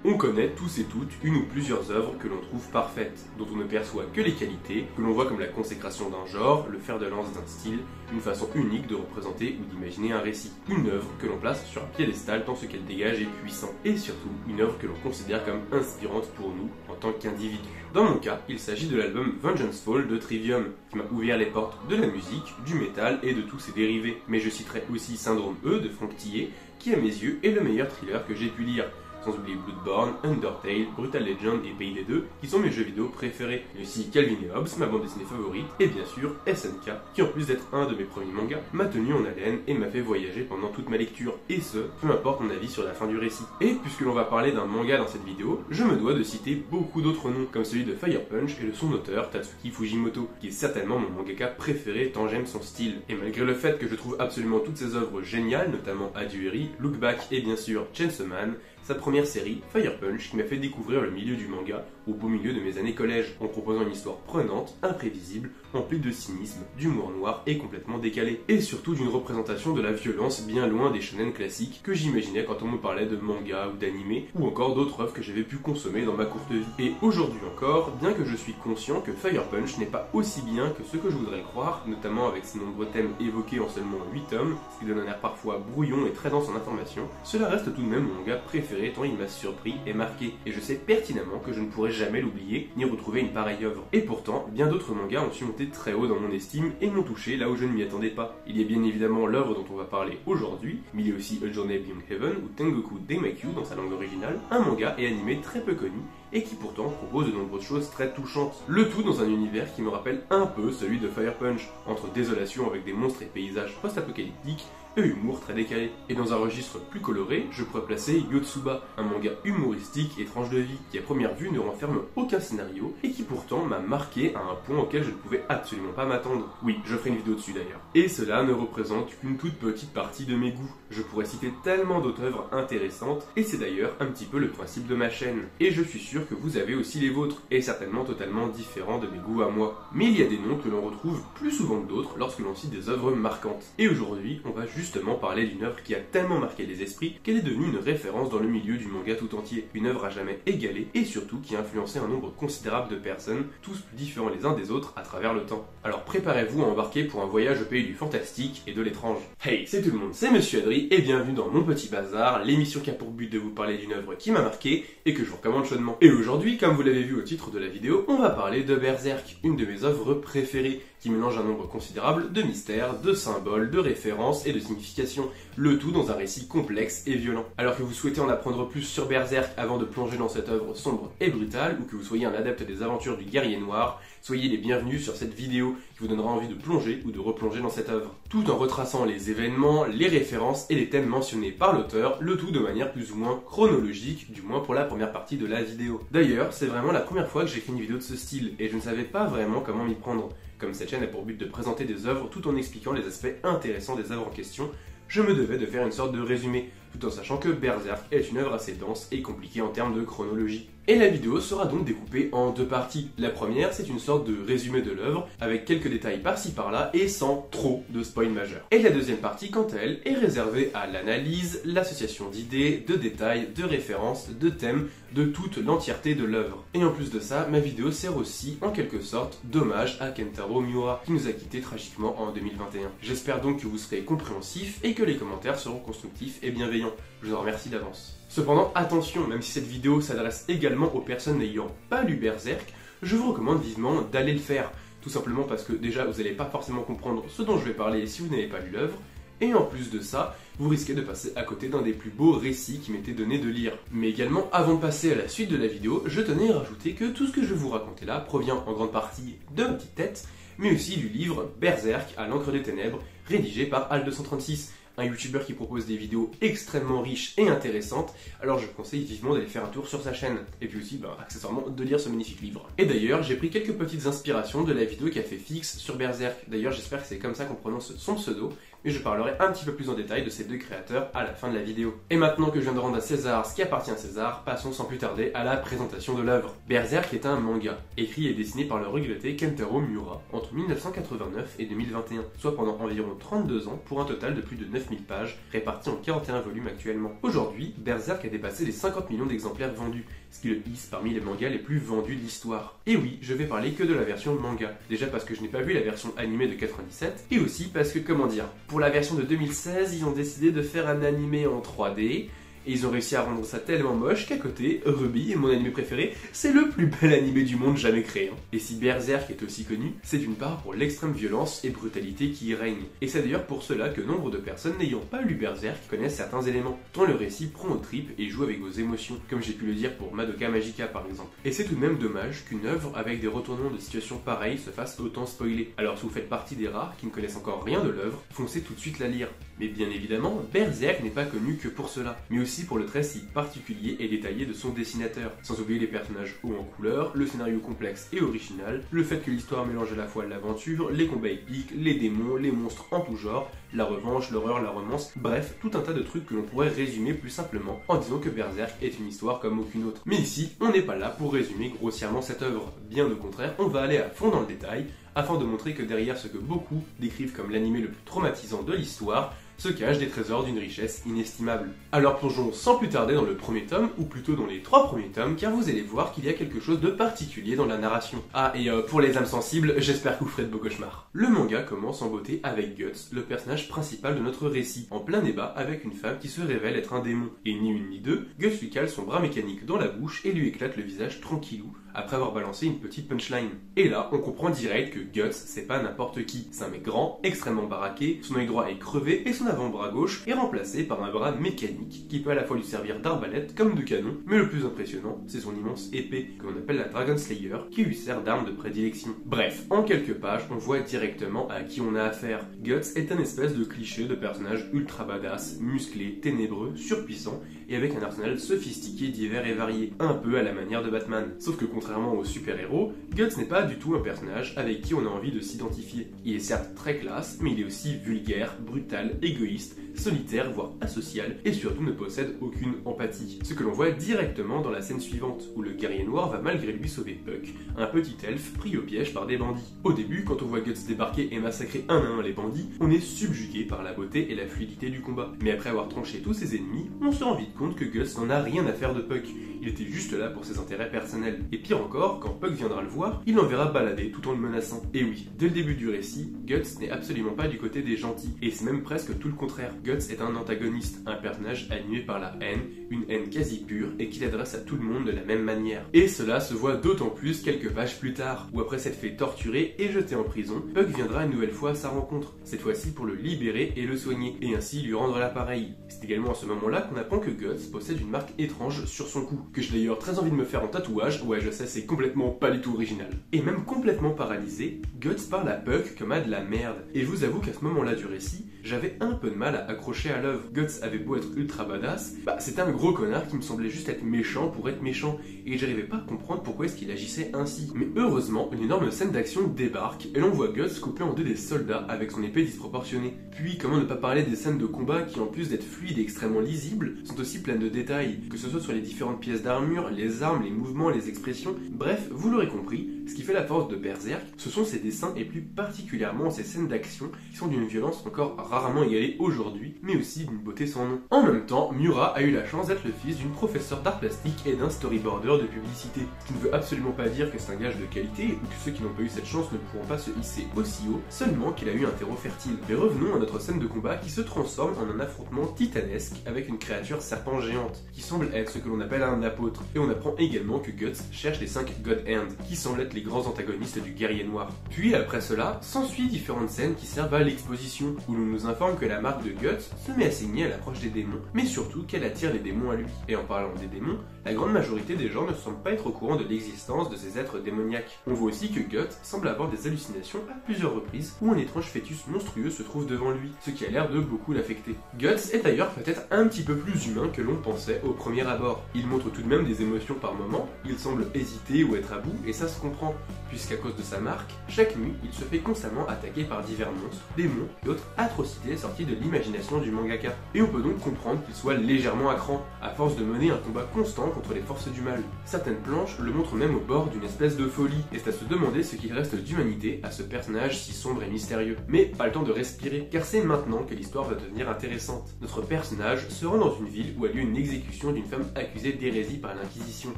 On connaît tous et toutes une ou plusieurs œuvres que l'on trouve parfaites, dont on ne perçoit que les qualités, que l'on voit comme la consécration d'un genre, le fer de lance d'un style, une façon unique de représenter ou d'imaginer un récit. Une œuvre que l'on place sur un piédestal tant ce qu'elle dégage est puissant, et surtout une œuvre que l'on considère comme inspirante pour nous en tant qu'individus. Dans mon cas, il s'agit de l'album Vengeance Fall de Trivium, qui m'a ouvert les portes de la musique, du métal et de tous ses dérivés. Mais je citerai aussi Syndrome E de Franck Tillet, qui à mes yeux est le meilleur thriller que j'ai pu lire. Sans oublier Bloodborne, Undertale, Brutal Legend et Payday 2, qui sont mes jeux vidéo préférés. Mais aussi Calvin et Hobbes, ma bande dessinée favorite, et bien sûr SNK, qui en plus d'être un de mes premiers mangas, m'a tenu en haleine et m'a fait voyager pendant toute ma lecture, et ce, peu importe mon avis sur la fin du récit. Et puisque l'on va parler d'un manga dans cette vidéo, je me dois de citer beaucoup d'autres noms, comme celui de Fire Punch et de son auteur, Tatsuki Fujimoto, qui est certainement mon mangaka préféré tant j'aime son style. Et malgré le fait que je trouve absolument toutes ses œuvres géniales, notamment Adueri, Look Back et bien sûr Chainsaw Man, sa première série, Fire Punch, qui m'a fait découvrir le milieu du manga au beau milieu de mes années collège, en proposant une histoire prenante, imprévisible, emplie de cynisme, d'humour noir et complètement décalé. Et surtout d'une représentation de la violence bien loin des shonen classiques que j'imaginais quand on me parlait de manga ou d'anime, ou encore d'autres œuvres que j'avais pu consommer dans ma courte vie. Et aujourd'hui encore, bien que je suis conscient que Fire Punch n'est pas aussi bien que ce que je voudrais le croire, notamment avec ses nombreux thèmes évoqués en seulement 8 tomes, ce qui donne un air parfois brouillon et très dense en information, cela reste tout de même mon manga préféré tant il m'a surpris et marqué, et je sais pertinemment que je ne pourrai jamais l'oublier ni retrouver une pareille œuvre. Et pourtant, bien d'autres mangas ont su monter très haut dans mon estime et m'ont touché là où je ne m'y attendais pas. Il y a bien évidemment l'œuvre dont on va parler aujourd'hui, mais il y a aussi A Journey Beyond Heaven ou Tengoku Daimakyu dans sa langue originale, un manga et animé très peu connu et qui pourtant propose de nombreuses choses très touchantes. Le tout dans un univers qui me rappelle un peu celui de Fire Punch, entre désolation avec des monstres et paysages post-apocalyptiques et humour très décalé. Et dans un registre plus coloré, je pourrais placer Yotsuba, un manga humoristique et tranche de vie qui à première vue ne renferme aucun scénario et qui pourtant m'a marqué à un point auquel je ne pouvais absolument pas m'attendre. Oui, je ferai une vidéo dessus d'ailleurs. Et cela ne représente qu'une toute petite partie de mes goûts. Je pourrais citer tellement d'autres œuvres intéressantes et c'est d'ailleurs un petit peu le principe de ma chaîne. Et je suis sûr que vous avez aussi les vôtres, et certainement totalement différents de mes goûts à moi. Mais il y a des noms que l'on retrouve plus souvent que d'autres lorsque l'on cite des œuvres marquantes. Et aujourd'hui, on va justement parler d'une œuvre qui a tellement marqué les esprits qu'elle est devenue une référence dans le milieu du manga tout entier. Une œuvre à jamais égalée et surtout qui a influencé un nombre considérable de personnes, tous plus différents les uns des autres à travers le temps. Alors préparez-vous à embarquer pour un voyage au pays du fantastique et de l'étrange. Hey, c'est tout le monde, c'est Monsieur Adri et bienvenue dans Mon Petit Bazar, l'émission qui a pour but de vous parler d'une œuvre qui m'a marqué et que je vous recommande chaudement. Et aujourd'hui, comme vous l'avez vu au titre de la vidéo, on va parler de Berserk, une de mes œuvres préférées, qui mélange un nombre considérable de mystères, de symboles, de références et de significations, le tout dans un récit complexe et violent. Alors que vous souhaitez en apprendre plus sur Berserk avant de plonger dans cette œuvre sombre et brutale, ou que vous soyez un adepte des aventures du guerrier noir, soyez les bienvenus sur cette vidéo qui vous donnera envie de plonger ou de replonger dans cette œuvre. Tout en retraçant les événements, les références et les thèmes mentionnés par l'auteur, le tout de manière plus ou moins chronologique, du moins pour la première partie de la vidéo. D'ailleurs, c'est vraiment la première fois que j'écris une vidéo de ce style, et je ne savais pas vraiment comment m'y prendre. Comme cette chaîne a pour but de présenter des œuvres tout en expliquant les aspects intéressants des œuvres en question, je me devais de faire une sorte de résumé, tout en sachant que Berserk est une œuvre assez dense et compliquée en termes de chronologie. Et la vidéo sera donc découpée en deux parties. La première, c'est une sorte de résumé de l'œuvre, avec quelques détails par-ci par-là et sans trop de spoil majeurs. Et la deuxième partie, quant à elle, est réservée à l'analyse, l'association d'idées, de détails, de références, de thèmes, de toute l'entièreté de l'œuvre. Et en plus de ça, ma vidéo sert aussi, en quelque sorte, d'hommage à Kentaro Miura, qui nous a quittés tragiquement en 2021. J'espère donc que vous serez compréhensifs et que les commentaires seront constructifs et bienveillants. Je vous en remercie d'avance. Cependant, attention, même si cette vidéo s'adresse également aux personnes n'ayant pas lu Berserk, je vous recommande vivement d'aller le faire. Tout simplement parce que déjà, vous n'allez pas forcément comprendre ce dont je vais parler si vous n'avez pas lu l'œuvre, et en plus de ça, vous risquez de passer à côté d'un des plus beaux récits qui m'était donné de lire. Mais également, avant de passer à la suite de la vidéo, je tenais à rajouter que tout ce que je vais vous raconter là provient en grande partie de ma petite tête, mais aussi du livre Berserk à l'encre des ténèbres, rédigé par Al236, un youtubeur qui propose des vidéos extrêmement riches et intéressantes, alors je vous conseille vivement d'aller faire un tour sur sa chaîne, et puis aussi, accessoirement, de lire ce magnifique livre. Et d'ailleurs, j'ai pris quelques petites inspirations de la vidéo qu'a fait Fix sur Berserk, d'ailleurs j'espère que c'est comme ça qu'on prononce son pseudo, mais je parlerai un petit peu plus en détail de ces deux créateurs à la fin de la vidéo. Et maintenant que je viens de rendre à César ce qui appartient à César, passons sans plus tarder à la présentation de l'œuvre. Berserk est un manga, écrit et dessiné par le regretté Kentaro Miura entre 1989 et 2021, soit pendant environ 32 ans pour un total de plus de 9 9000 pages, réparties en 41 volumes actuellement. Aujourd'hui, Berserk a dépassé les 50 millions d'exemplaires vendus, ce qui le hisse parmi les mangas les plus vendus de l'histoire. Et oui, je vais parler que de la version manga, déjà parce que je n'ai pas vu la version animée de 97, et aussi parce que, comment dire, pour la version de 2016, ils ont décidé de faire un animé en 3D, et ils ont réussi à rendre ça tellement moche qu'à côté, Ruby, mon animé préféré, c'est le plus bel animé du monde jamais créé. Et si Berserk est aussi connu, c'est d'une part pour l'extrême violence et brutalité qui y règne. Et c'est d'ailleurs pour cela que nombre de personnes n'ayant pas lu Berserk connaissent certains éléments, dont le récit prend aux tripes et joue avec vos émotions, comme j'ai pu le dire pour Madoka Magica par exemple. Et c'est tout de même dommage qu'une œuvre avec des retournements de situation pareils se fasse autant spoiler. Alors si vous faites partie des rares qui ne connaissent encore rien de l'œuvre, foncez tout de suite la lire. Mais bien évidemment, Berserk n'est pas connu que pour cela, mais aussi pour le trait si particulier et détaillé de son dessinateur, sans oublier les personnages hauts en couleur, le scénario complexe et original, le fait que l'histoire mélange à la fois l'aventure, les combats épiques, les démons, les monstres en tout genre, la revanche, l'horreur, la romance, bref, tout un tas de trucs que l'on pourrait résumer plus simplement en disant que Berserk est une histoire comme aucune autre. Mais ici, on n'est pas là pour résumer grossièrement cette œuvre, bien au contraire, on va aller à fond dans le détail, afin de montrer que derrière ce que beaucoup décrivent comme l'animé le plus traumatisant de l'histoire, se cachent des trésors d'une richesse inestimable. Alors plongeons sans plus tarder dans le premier tome, ou plutôt dans les 3 premiers tomes, car vous allez voir qu'il y a quelque chose de particulier dans la narration. Ah, et pour les âmes sensibles, j'espère que vous ferez de beaux cauchemars. Le manga commence en beauté avec Guts, le personnage principal de notre récit, en plein débat avec une femme qui se révèle être un démon. Et ni une ni deux, Guts lui cale son bras mécanique dans la bouche et lui éclate le visage tranquillou, après avoir balancé une petite punchline. Et là, on comprend direct que Guts, c'est pas n'importe qui. C'est un mec grand, extrêmement baraqué, son œil droit est crevé et son avant-bras gauche est remplacé par un bras mécanique qui peut à la fois lui servir d'arbalète comme de canon, mais le plus impressionnant, c'est son immense épée, que l'on appelle la Dragon Slayer, qui lui sert d'arme de prédilection. Bref, en quelques pages, on voit directement à qui on a affaire. Guts est un espèce de cliché de personnage ultra badass, musclé, ténébreux, surpuissant, et avec un arsenal sophistiqué divers et varié, un peu à la manière de Batman. Sauf que contrairement aux super-héros, Guts n'est pas du tout un personnage avec qui on a envie de s'identifier. Il est certes très classe, mais il est aussi vulgaire, brutal, égoïste, solitaire, voire asocial, et surtout ne possède aucune empathie. Ce que l'on voit directement dans la scène suivante, où le guerrier noir va malgré lui sauver Puck, un petit elfe pris au piège par des bandits. Au début, quand on voit Guts débarquer et massacrer un à un les bandits, on est subjugué par la beauté et la fluidité du combat. Mais après avoir tranché tous ses ennemis, on se rend vite compte que Guts n'en a rien à faire de Puck. Il était juste là pour ses intérêts personnels. Et pire encore, quand Puck viendra le voir, il l'enverra balader tout en le menaçant. Et oui, dès le début du récit, Guts n'est absolument pas du côté des gentils, et c'est même presque tout le contraire. Guts est un antagoniste, un personnage animé par la haine, une haine quasi pure, et qui l'adresse à tout le monde de la même manière. Et cela se voit d'autant plus quelques pages plus tard, où après s'être fait torturer et jeter en prison, Puck viendra une nouvelle fois à sa rencontre, cette fois-ci pour le libérer et le soigner, et ainsi lui rendre l'appareil. C'est également à ce moment-là qu'on apprend que Guts possède une marque étrange sur son cou, que j'ai d'ailleurs très envie de me faire en tatouage, ouais je sais c'est complètement pas du tout original. Et même complètement paralysé, Guts parle à Puck comme à de la merde, et je vous avoue qu'à ce moment-là du récit, j'avais un peu de mal à accrocher à l'œuvre. Guts avait beau être ultra badass, c'était un gros connard qui me semblait juste être méchant pour être méchant, et j'arrivais pas à comprendre pourquoi est-ce qu'il agissait ainsi. Mais heureusement, une énorme scène d'action débarque, et l'on voit Guts couper en deux des soldats avec son épée disproportionnée. Puis comment ne pas parler des scènes de combat qui en plus d'être fluides et extrêmement lisibles, sont aussi pleines de détails, que ce soit sur les différentes pièces d'armure, les armes, les mouvements, les expressions, bref, vous l'aurez compris, ce qui fait la force de Berserk, ce sont ses dessins et plus particulièrement ses scènes d'action qui sont d'une violence encore rarement égalée aujourd'hui, mais aussi d'une beauté sans nom. En même temps, Miura a eu la chance d'être le fils d'une professeure d'art plastique et d'un storyboarder de publicité, ce qui ne veut absolument pas dire que c'est un gage de qualité ou que ceux qui n'ont pas eu cette chance ne pourront pas se hisser aussi haut, seulement qu'il a eu un terreau fertile. Mais revenons à notre scène de combat qui se transforme en un affrontement titanesque avec une créature serpent géante, qui semble être ce que l'on appelle un apôtre, et on apprend également que Guts cherche les 5 God Hand, qui semblent être les grands antagonistes du guerrier noir. Puis après cela, s'ensuit différentes scènes qui servent à l'exposition, où l'on nous informe que la marque de Guts se met à saigner à l'approche des démons, mais surtout qu'elle attire les démons à lui. Et en parlant des démons, la grande majorité des gens ne semblent pas être au courant de l'existence de ces êtres démoniaques. On voit aussi que Guts semble avoir des hallucinations à plusieurs reprises, où un étrange fœtus monstrueux se trouve devant lui, ce qui a l'air de beaucoup l'affecter. Guts est d'ailleurs peut-être un petit peu plus humain que l'on pensait au premier abord. Il montre tout de même des émotions par moments, il semble hésiter ou être à bout, et ça se comprend, puisqu'à cause de sa marque, chaque nuit, il se fait constamment attaquer par divers monstres, démons et autres atrocités sorties sorti de l'imagination du mangaka. Et on peut donc comprendre qu'il soit légèrement à cran, à force de mener un combat constant contre les forces du mal. Certaines planches le montrent même au bord d'une espèce de folie, et c'est à se demander ce qu'il reste d'humanité à ce personnage si sombre et mystérieux. Mais pas le temps de respirer, car c'est maintenant que l'histoire va devenir intéressante. Notre personnage se rend dans une ville où a lieu une exécution d'une femme accusée d'hérésie par l'Inquisition,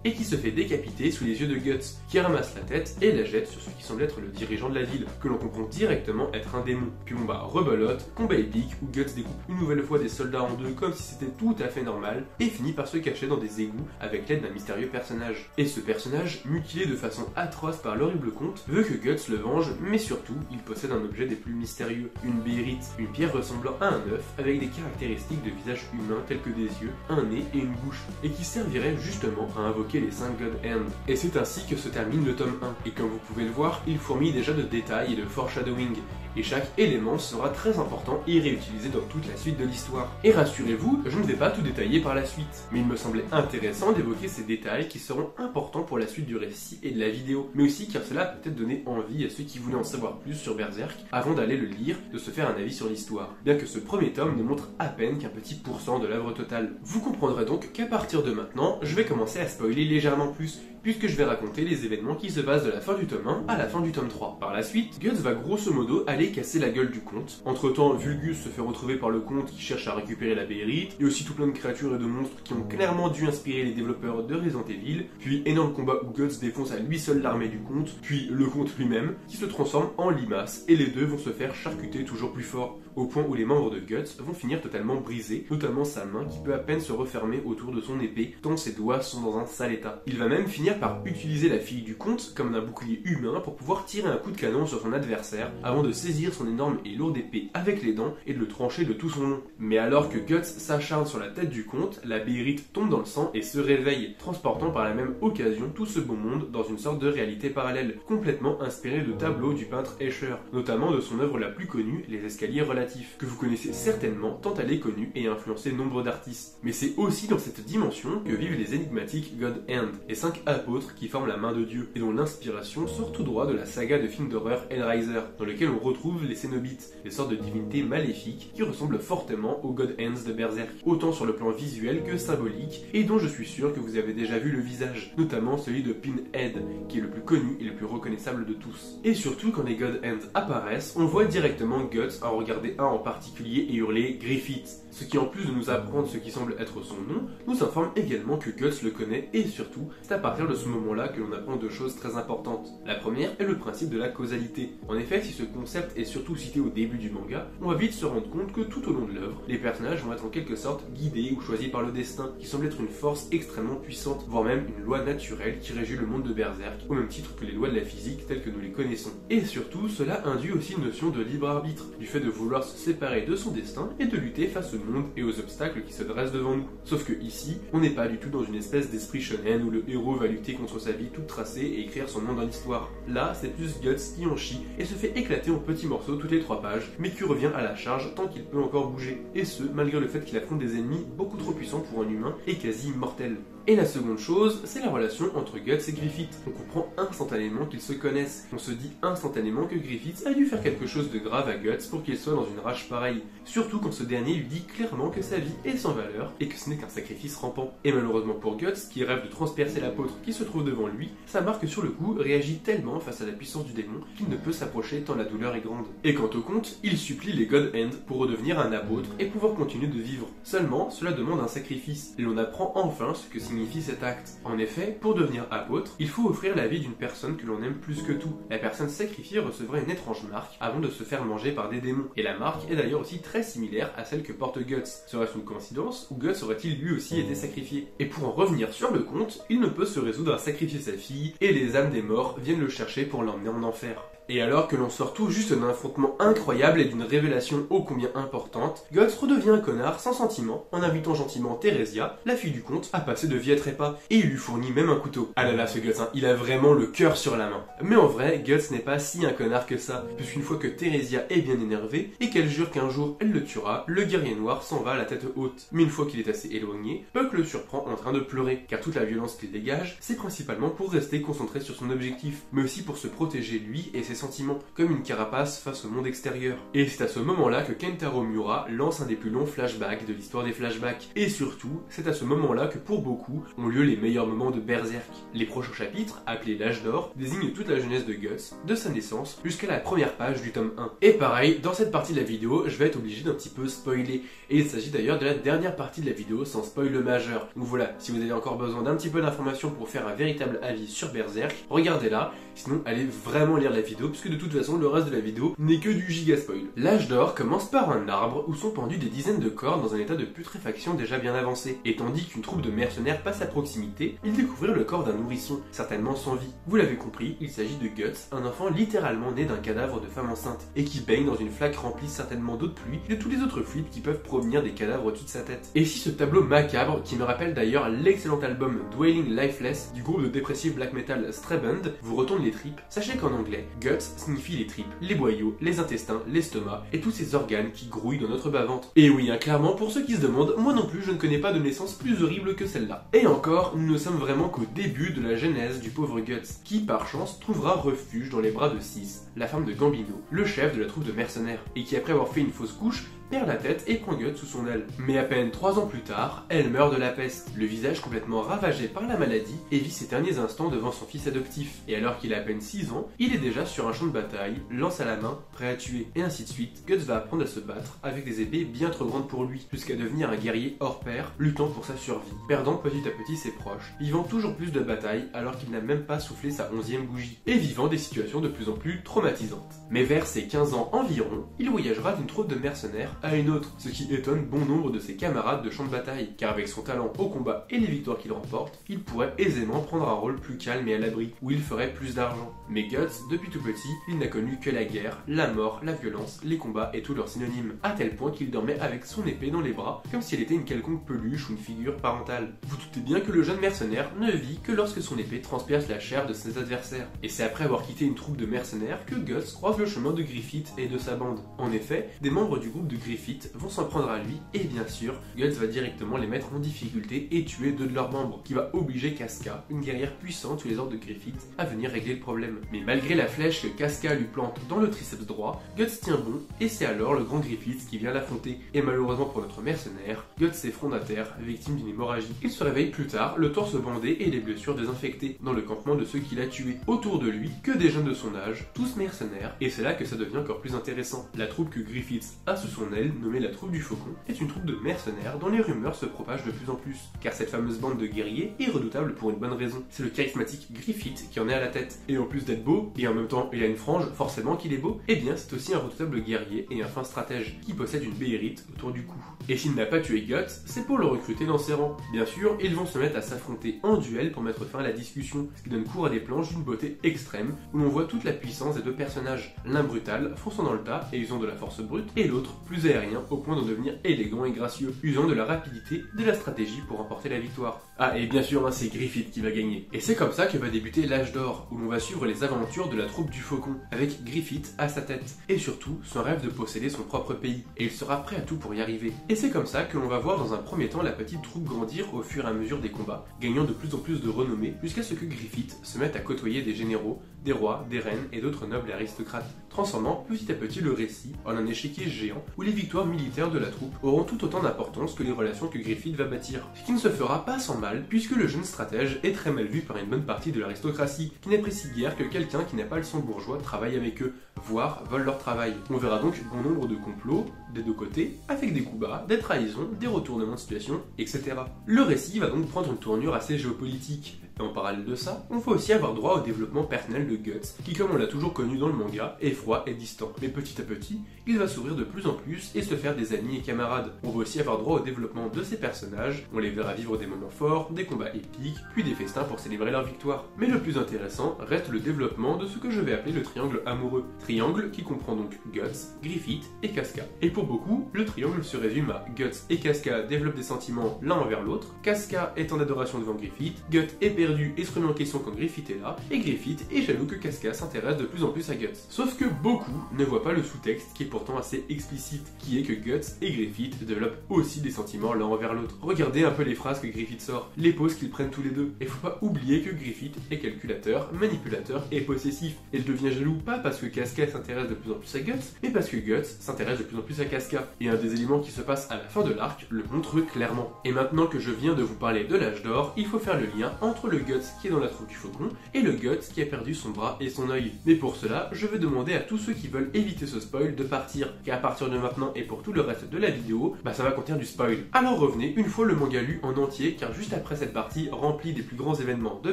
et qui se fait décapiter sous les yeux de Guts, qui ramasse la tête et la jette sur ce qui semble être le dirigeant de la ville, que l'on comprend directement être un démon. Puis bon bah, rebelote, combat épique, où Guts découpe une nouvelle fois des soldats en deux comme si c'était tout à fait normal, et finit par se cacher dans des égouts avec l'aide d'un mystérieux personnage. Et ce personnage, mutilé de façon atroce par l'horrible comte, veut que Guts le venge, mais surtout, il possède un objet des plus mystérieux, une béryte, une pierre ressemblant à un œuf, avec des caractéristiques de visage humain tels que des yeux, un nez et une bouche, et qui servirait justement à invoquer les 5 God Hand. Et c'est ainsi que se termine le tome 1, et comme vous pouvez le voir, il fourmille déjà de détails et de foreshadowing, et chaque élément sera très important et réutilisé dans toute la suite de l'histoire. Et rassurez-vous, je ne vais pas tout détailler par la suite, mais il me semblait intéressant d'évoquer ces détails qui seront importants pour la suite du récit et de la vidéo, mais aussi car cela a peut-être donné envie à ceux qui voulaient en savoir plus sur Berserk, avant d'aller le lire, de se faire un avis sur l'histoire, bien que ce premier tome ne montre à peine qu'un petit pourcent de l'œuvre totale. Vous comprendrez donc qu'à partir de maintenant, je vais commencer à spoiler légèrement plus, puisque je vais raconter les événements qui se passent de la fin du tome 1 à la fin du tome 3. Par la suite, Guts va grosso modo aller casser la gueule du comte. Entre temps, Vulgus se fait retrouver par le comte qui cherche à récupérer la béryte, et aussi tout plein de créatures et de monstres qui ont clairement dû inspirer les développeurs de Resident Evil, puis énorme combat où Guts défonce à lui seul l'armée du comte, puis le comte lui-même, qui se transforme en limace, et les deux vont se faire charcuter toujours plus fort, au point où les membres de Guts vont finir totalement brisés, notamment sa main qui peut à peine se refermer autour de son épée, tant ses doigts sont dans un sale état. Il va même finir par utiliser la fille du comte comme un bouclier humain pour pouvoir tirer un coup de canon sur son adversaire, avant de saisir son énorme et lourde épée avec les dents et de le trancher de tout son long. Mais alors que Guts s'acharne sur la tête du comte, la béryte tombe dans le sang et se réveille, transportant par la même occasion tout ce beau monde dans une sorte de réalité parallèle, complètement inspirée de tableaux du peintre Escher, notamment de son œuvre la plus connue, Les Escaliers Relatifs, que vous connaissez certainement tant elle est connue et a influencé nombre d'artistes. Mais c'est aussi dans cette dimension que vivent les énigmatiques God Hand, les 5 apôtres qui forment la main de Dieu, et dont l'inspiration sort tout droit de la saga de films d'horreur Hellraiser, dans lequel on retrouve les Cénobites, des sortes de divinités maléfiques qui ressemblent fortement aux God Hands de Berserk, autant sur le plan visuel que symbolique, et dont je suis sûr que vous avez déjà vu le visage, notamment celui de Pinhead, qui est le plus connu et le plus reconnaissable de tous. Et surtout, quand les God Hands apparaissent, on voit directement Guts en regarder un en particulier et hurler Griffith, ce qui en plus de nous apprendre ce qui semble être son nom, nous informe également que Guts le connaît, et surtout, c'est à partir de ce moment-là que l'on apprend deux choses très importantes. La première est le principe de la causalité. En effet, si ce concept est surtout cité au début du manga, on va vite se rendre compte que tout au long de l'œuvre, les personnages vont être en quelque sorte guidés ou choisis par le destin, qui semble être une force extrêmement puissante, voire même une loi naturelle qui régit le monde de Berserk, au même titre que les lois de la physique telles que nous les connaissons. Et surtout, cela induit aussi une notion de libre arbitre, du fait de vouloir se séparer de son destin et de lutter face au monde et aux obstacles qui se dressent devant nous. Sauf que ici, on n'est pas du tout dans une espèce d'esprit shonen où le héros va lutter contre sa vie toute tracée et écrire son nom dans l'histoire. Là, c'est plus Guts qui en chie et se fait éclater en petits morceaux toutes les 3 pages, mais qui revient à la charge tant qu'il peut encore bouger. Et ce, malgré le fait qu'il affronte des ennemis beaucoup trop puissants pour un humain et quasi immortels. Et la seconde chose, c'est la relation entre Guts et Griffith. On comprend instantanément qu'ils se connaissent. On se dit instantanément que Griffith a dû faire quelque chose de grave à Guts pour qu'il soit dans une rage pareille. Surtout quand ce dernier lui dit clairement que sa vie est sans valeur et que ce n'est qu'un sacrifice rampant. Et malheureusement pour Guts, qui rêve de transpercer l'apôtre qui se trouve devant lui, sa marque sur le coup réagit tellement face à la puissance du démon qu'il ne peut s'approcher tant la douleur est grande. Et quant au comte, il supplie les God Hand pour redevenir un apôtre et pouvoir continuer de vivre. Seulement, cela demande un sacrifice, et l'on apprend enfin ce que signifie cet acte. En effet, pour devenir apôtre, il faut offrir la vie d'une personne que l'on aime plus que tout. La personne sacrifiée recevra une étrange marque avant de se faire manger par des démons. Et la marque est d'ailleurs aussi très similaire à celle que porte Guts. Serait-ce une coïncidence ou Guts aurait-il lui aussi été sacrifié? Et pour en revenir sur le comte, il ne peut se résoudre à sacrifier sa fille et les âmes des morts viennent le chercher pour l'emmener en enfer. Et alors que l'on sort tout juste d'un affrontement incroyable et d'une révélation ô combien importante, Guts redevient un connard sans sentiment en invitant gentiment Theresia, la fille du comte, à passer de vie à trépas, et il lui fournit même un couteau. Ah là là ce Guts, hein, il a vraiment le cœur sur la main. Mais en vrai, Guts n'est pas si un connard que ça, puisqu'une fois que Theresia est bien énervée, et qu'elle jure qu'un jour elle le tuera, le guerrier noir s'en va à la tête haute. Mais une fois qu'il est assez éloigné, Puck le surprend en train de pleurer, car toute la violence qu'il dégage, c'est principalement pour rester concentré sur son objectif, mais aussi pour se protéger lui et ses ses sentiments, comme une carapace face au monde extérieur. Et c'est à ce moment-là que Kentaro Miura lance un des plus longs flashbacks de l'histoire des flashbacks. Et surtout, c'est à ce moment-là que pour beaucoup ont lieu les meilleurs moments de Berserk. Les prochains chapitres, appelés l'âge d'or, désignent toute la jeunesse de Guts, de sa naissance jusqu'à la première page du tome 1. Et pareil, dans cette partie de la vidéo, je vais être obligé d'un petit peu spoiler. Et il s'agit d'ailleurs de la dernière partie de la vidéo sans spoil majeur. Donc voilà, si vous avez encore besoin d'un petit peu d'informations pour faire un véritable avis sur Berserk, regardez-la, sinon allez vraiment lire la vidéo, puisque de toute façon le reste de la vidéo n'est que du giga spoil. L'âge d'or commence par un arbre où sont pendus des dizaines de corps dans un état de putréfaction déjà bien avancé. Et tandis qu'une troupe de mercenaires passe à proximité, ils découvrirent le corps d'un nourrisson, certainement sans vie. Vous l'avez compris, il s'agit de Guts, un enfant littéralement né d'un cadavre de femme enceinte, et qui baigne dans une flaque remplie certainement d'eau de pluie et de tous les autres fluides qui peuvent provenir des cadavres au-dessus de sa tête. Et si ce tableau macabre, qui me rappelle d'ailleurs l'excellent album Dwelling Lifeless du groupe de dépressif black metal Straband, vous retourne les tripes, sachez qu'en anglais, guts signifie les tripes, les boyaux, les intestins, l'estomac et tous ces organes qui grouillent dans notre bas-ventre. Et oui, clairement, pour ceux qui se demandent, moi non plus je ne connais pas de naissance plus horrible que celle-là. Et encore, nous ne sommes vraiment qu'au début de la genèse du pauvre Guts, qui par chance trouvera refuge dans les bras de Sis, la femme de Gambino, le chef de la troupe de mercenaires, et qui après avoir fait une fausse couche, perd la tête et prend Guts sous son aile. Mais à peine 3 ans plus tard, elle meurt de la peste, le visage complètement ravagé par la maladie, et vit ses derniers instants devant son fils adoptif. Et alors qu'il a à peine 6 ans, il est déjà sur un champ de bataille, lance à la main, prêt à tuer. Et ainsi de suite, Guts va apprendre à se battre avec des épées bien trop grandes pour lui, jusqu'à devenir un guerrier hors pair, luttant pour sa survie, perdant petit à petit ses proches, vivant toujours plus de batailles alors qu'il n'a même pas soufflé sa 11e bougie, et vivant des situations de plus en plus traumatisantes. Mais vers ses 15 ans environ, il voyagera d'une troupe de mercenaires à une autre, ce qui étonne bon nombre de ses camarades de champ de bataille, car avec son talent au combat et les victoires qu'il remporte, il pourrait aisément prendre un rôle plus calme et à l'abri, où il ferait plus d'argent. Mais Guts, depuis tout petit, il n'a connu que la guerre, la mort, la violence, les combats et tous leurs synonymes, à tel point qu'il dormait avec son épée dans les bras, comme si elle était une quelconque peluche ou une figure parentale. Vous doutez bien que le jeune mercenaire ne vit que lorsque son épée transperce la chair de ses adversaires. Et c'est après avoir quitté une troupe de mercenaires que Guts croise le chemin de Griffith et de sa bande. En effet, des membres du groupe de Griffith vont s'en prendre à lui, et bien sûr, Guts va directement les mettre en difficulté et tuer 2 de leurs membres, qui va obliger Casca, une guerrière puissante sous les ordres de Griffith, à venir régler le problème. Mais malgré la flèche que Casca lui plante dans le triceps droit, Guts tient bon, et c'est alors le grand Griffith qui vient l'affronter. Et malheureusement pour notre mercenaire, Guts s'effondre à terre, victime d'une hémorragie. Il se réveille plus tard, le torse bandé et les blessures désinfectées, dans le campement de ceux qui l'a tué. Autour de lui, que des jeunes de son âge, tous mercenaires, et c'est là que ça devient encore plus intéressant. La troupe que Griffith a sous son aile, nommée la troupe du Faucon, est une troupe de mercenaires dont les rumeurs se propagent de plus en plus, car cette fameuse bande de guerriers est redoutable pour une bonne raison. C'est le charismatique Griffith qui en est à la tête. Et en plus d'être beau, et en même temps il a une frange, forcément qu'il est beau, et bien c'est aussi un redoutable guerrier et un fin stratège, qui possède une béhérite autour du cou. Et s'il n'a pas tué Guts, c'est pour le recruter dans ses rangs. Bien sûr, ils vont se mettre à s'affronter en duel pour mettre fin à la discussion, ce qui donne cours à des planches d'une beauté extrême, où l'on voit toute la puissance des 2 personnages, l'un brutal, fonçant dans le tas et usant de la force brute, et l'autre plus aérien, au point d'en devenir élégant et gracieux, usant de la rapidité, de la stratégie pour remporter la victoire. Ah, et bien sûr, c'est Griffith qui va gagner. Et c'est comme ça que va débuter l'âge d'or, où l'on va suivre les aventures de la troupe du Faucon, avec Griffith à sa tête, et surtout son rêve de posséder son propre pays, et il sera prêt à tout pour y arriver. Et c'est comme ça que l'on va voir dans un premier temps la petite troupe grandir au fur et à mesure des combats, gagnant de plus en plus de renommée, jusqu'à ce que Griffith se mette à côtoyer des généraux, des rois, des reines et d'autres nobles et aristocrates, transformant petit à petit le récit en un échiquier géant où les victoires militaires de la troupe auront tout autant d'importance que les relations que Griffith va bâtir. Ce qui ne se fera pas sans mal, puisque le jeune stratège est très mal vu par une bonne partie de l'aristocratie, qui n'apprécie guère que quelqu'un qui n'a pas le sang bourgeois travaille avec eux, voire vole leur travail. On verra donc bon nombre de complots, des 2 côtés, avec des coups bas, des trahisons, des retournements de situation, etc. Le récit va donc prendre une tournure assez géopolitique. Et en parallèle de ça, on va aussi avoir droit au développement personnel de Guts, qui comme on l'a toujours connu dans le manga, est froid et distant. Mais petit à petit, il va s'ouvrir de plus en plus et se faire des amis et camarades. On va aussi avoir droit au développement de ses personnages, on les verra vivre des moments forts, des combats épiques, puis des festins pour célébrer leur victoire. Mais le plus intéressant reste le développement de ce que je vais appeler le triangle amoureux, Triangle qui comprend donc Guts, Griffith et Casca. Et pour beaucoup, le triangle se résume à Guts et Casca développent des sentiments l'un envers l'autre, Casca est en adoration devant Griffith, Guts est perdu et se remet en question quand Griffith est là, et Griffith est jaloux que Casca s'intéresse de plus en plus à Guts. Sauf que beaucoup ne voient pas le sous-texte qui est pourtant assez explicite, qui est que Guts et Griffith développent aussi des sentiments l'un envers l'autre. Regardez un peu les phrases que Griffith sort, les poses qu'ils prennent tous les deux. Et faut pas oublier que Griffith est calculateur, manipulateur et possessif. Et il devient jaloux pas parce que Casca s'intéresse de plus en plus à Guts, mais parce que Guts s'intéresse de plus en plus à Casca. Et un des éléments qui se passe à la fin de l'arc le montre clairement. Et maintenant que je viens de vous parler de l'âge d'or, il faut faire le lien entre le Guts qui est dans la troupe du faucon et le Guts qui a perdu son bras et son œil. Mais pour cela, je vais demander à tous ceux qui veulent éviter ce spoil de partir, car à partir de maintenant et pour tout le reste de la vidéo, ça va contenir du spoil. Alors revenez une fois le manga lu en entier, car juste après cette partie remplie des plus grands événements de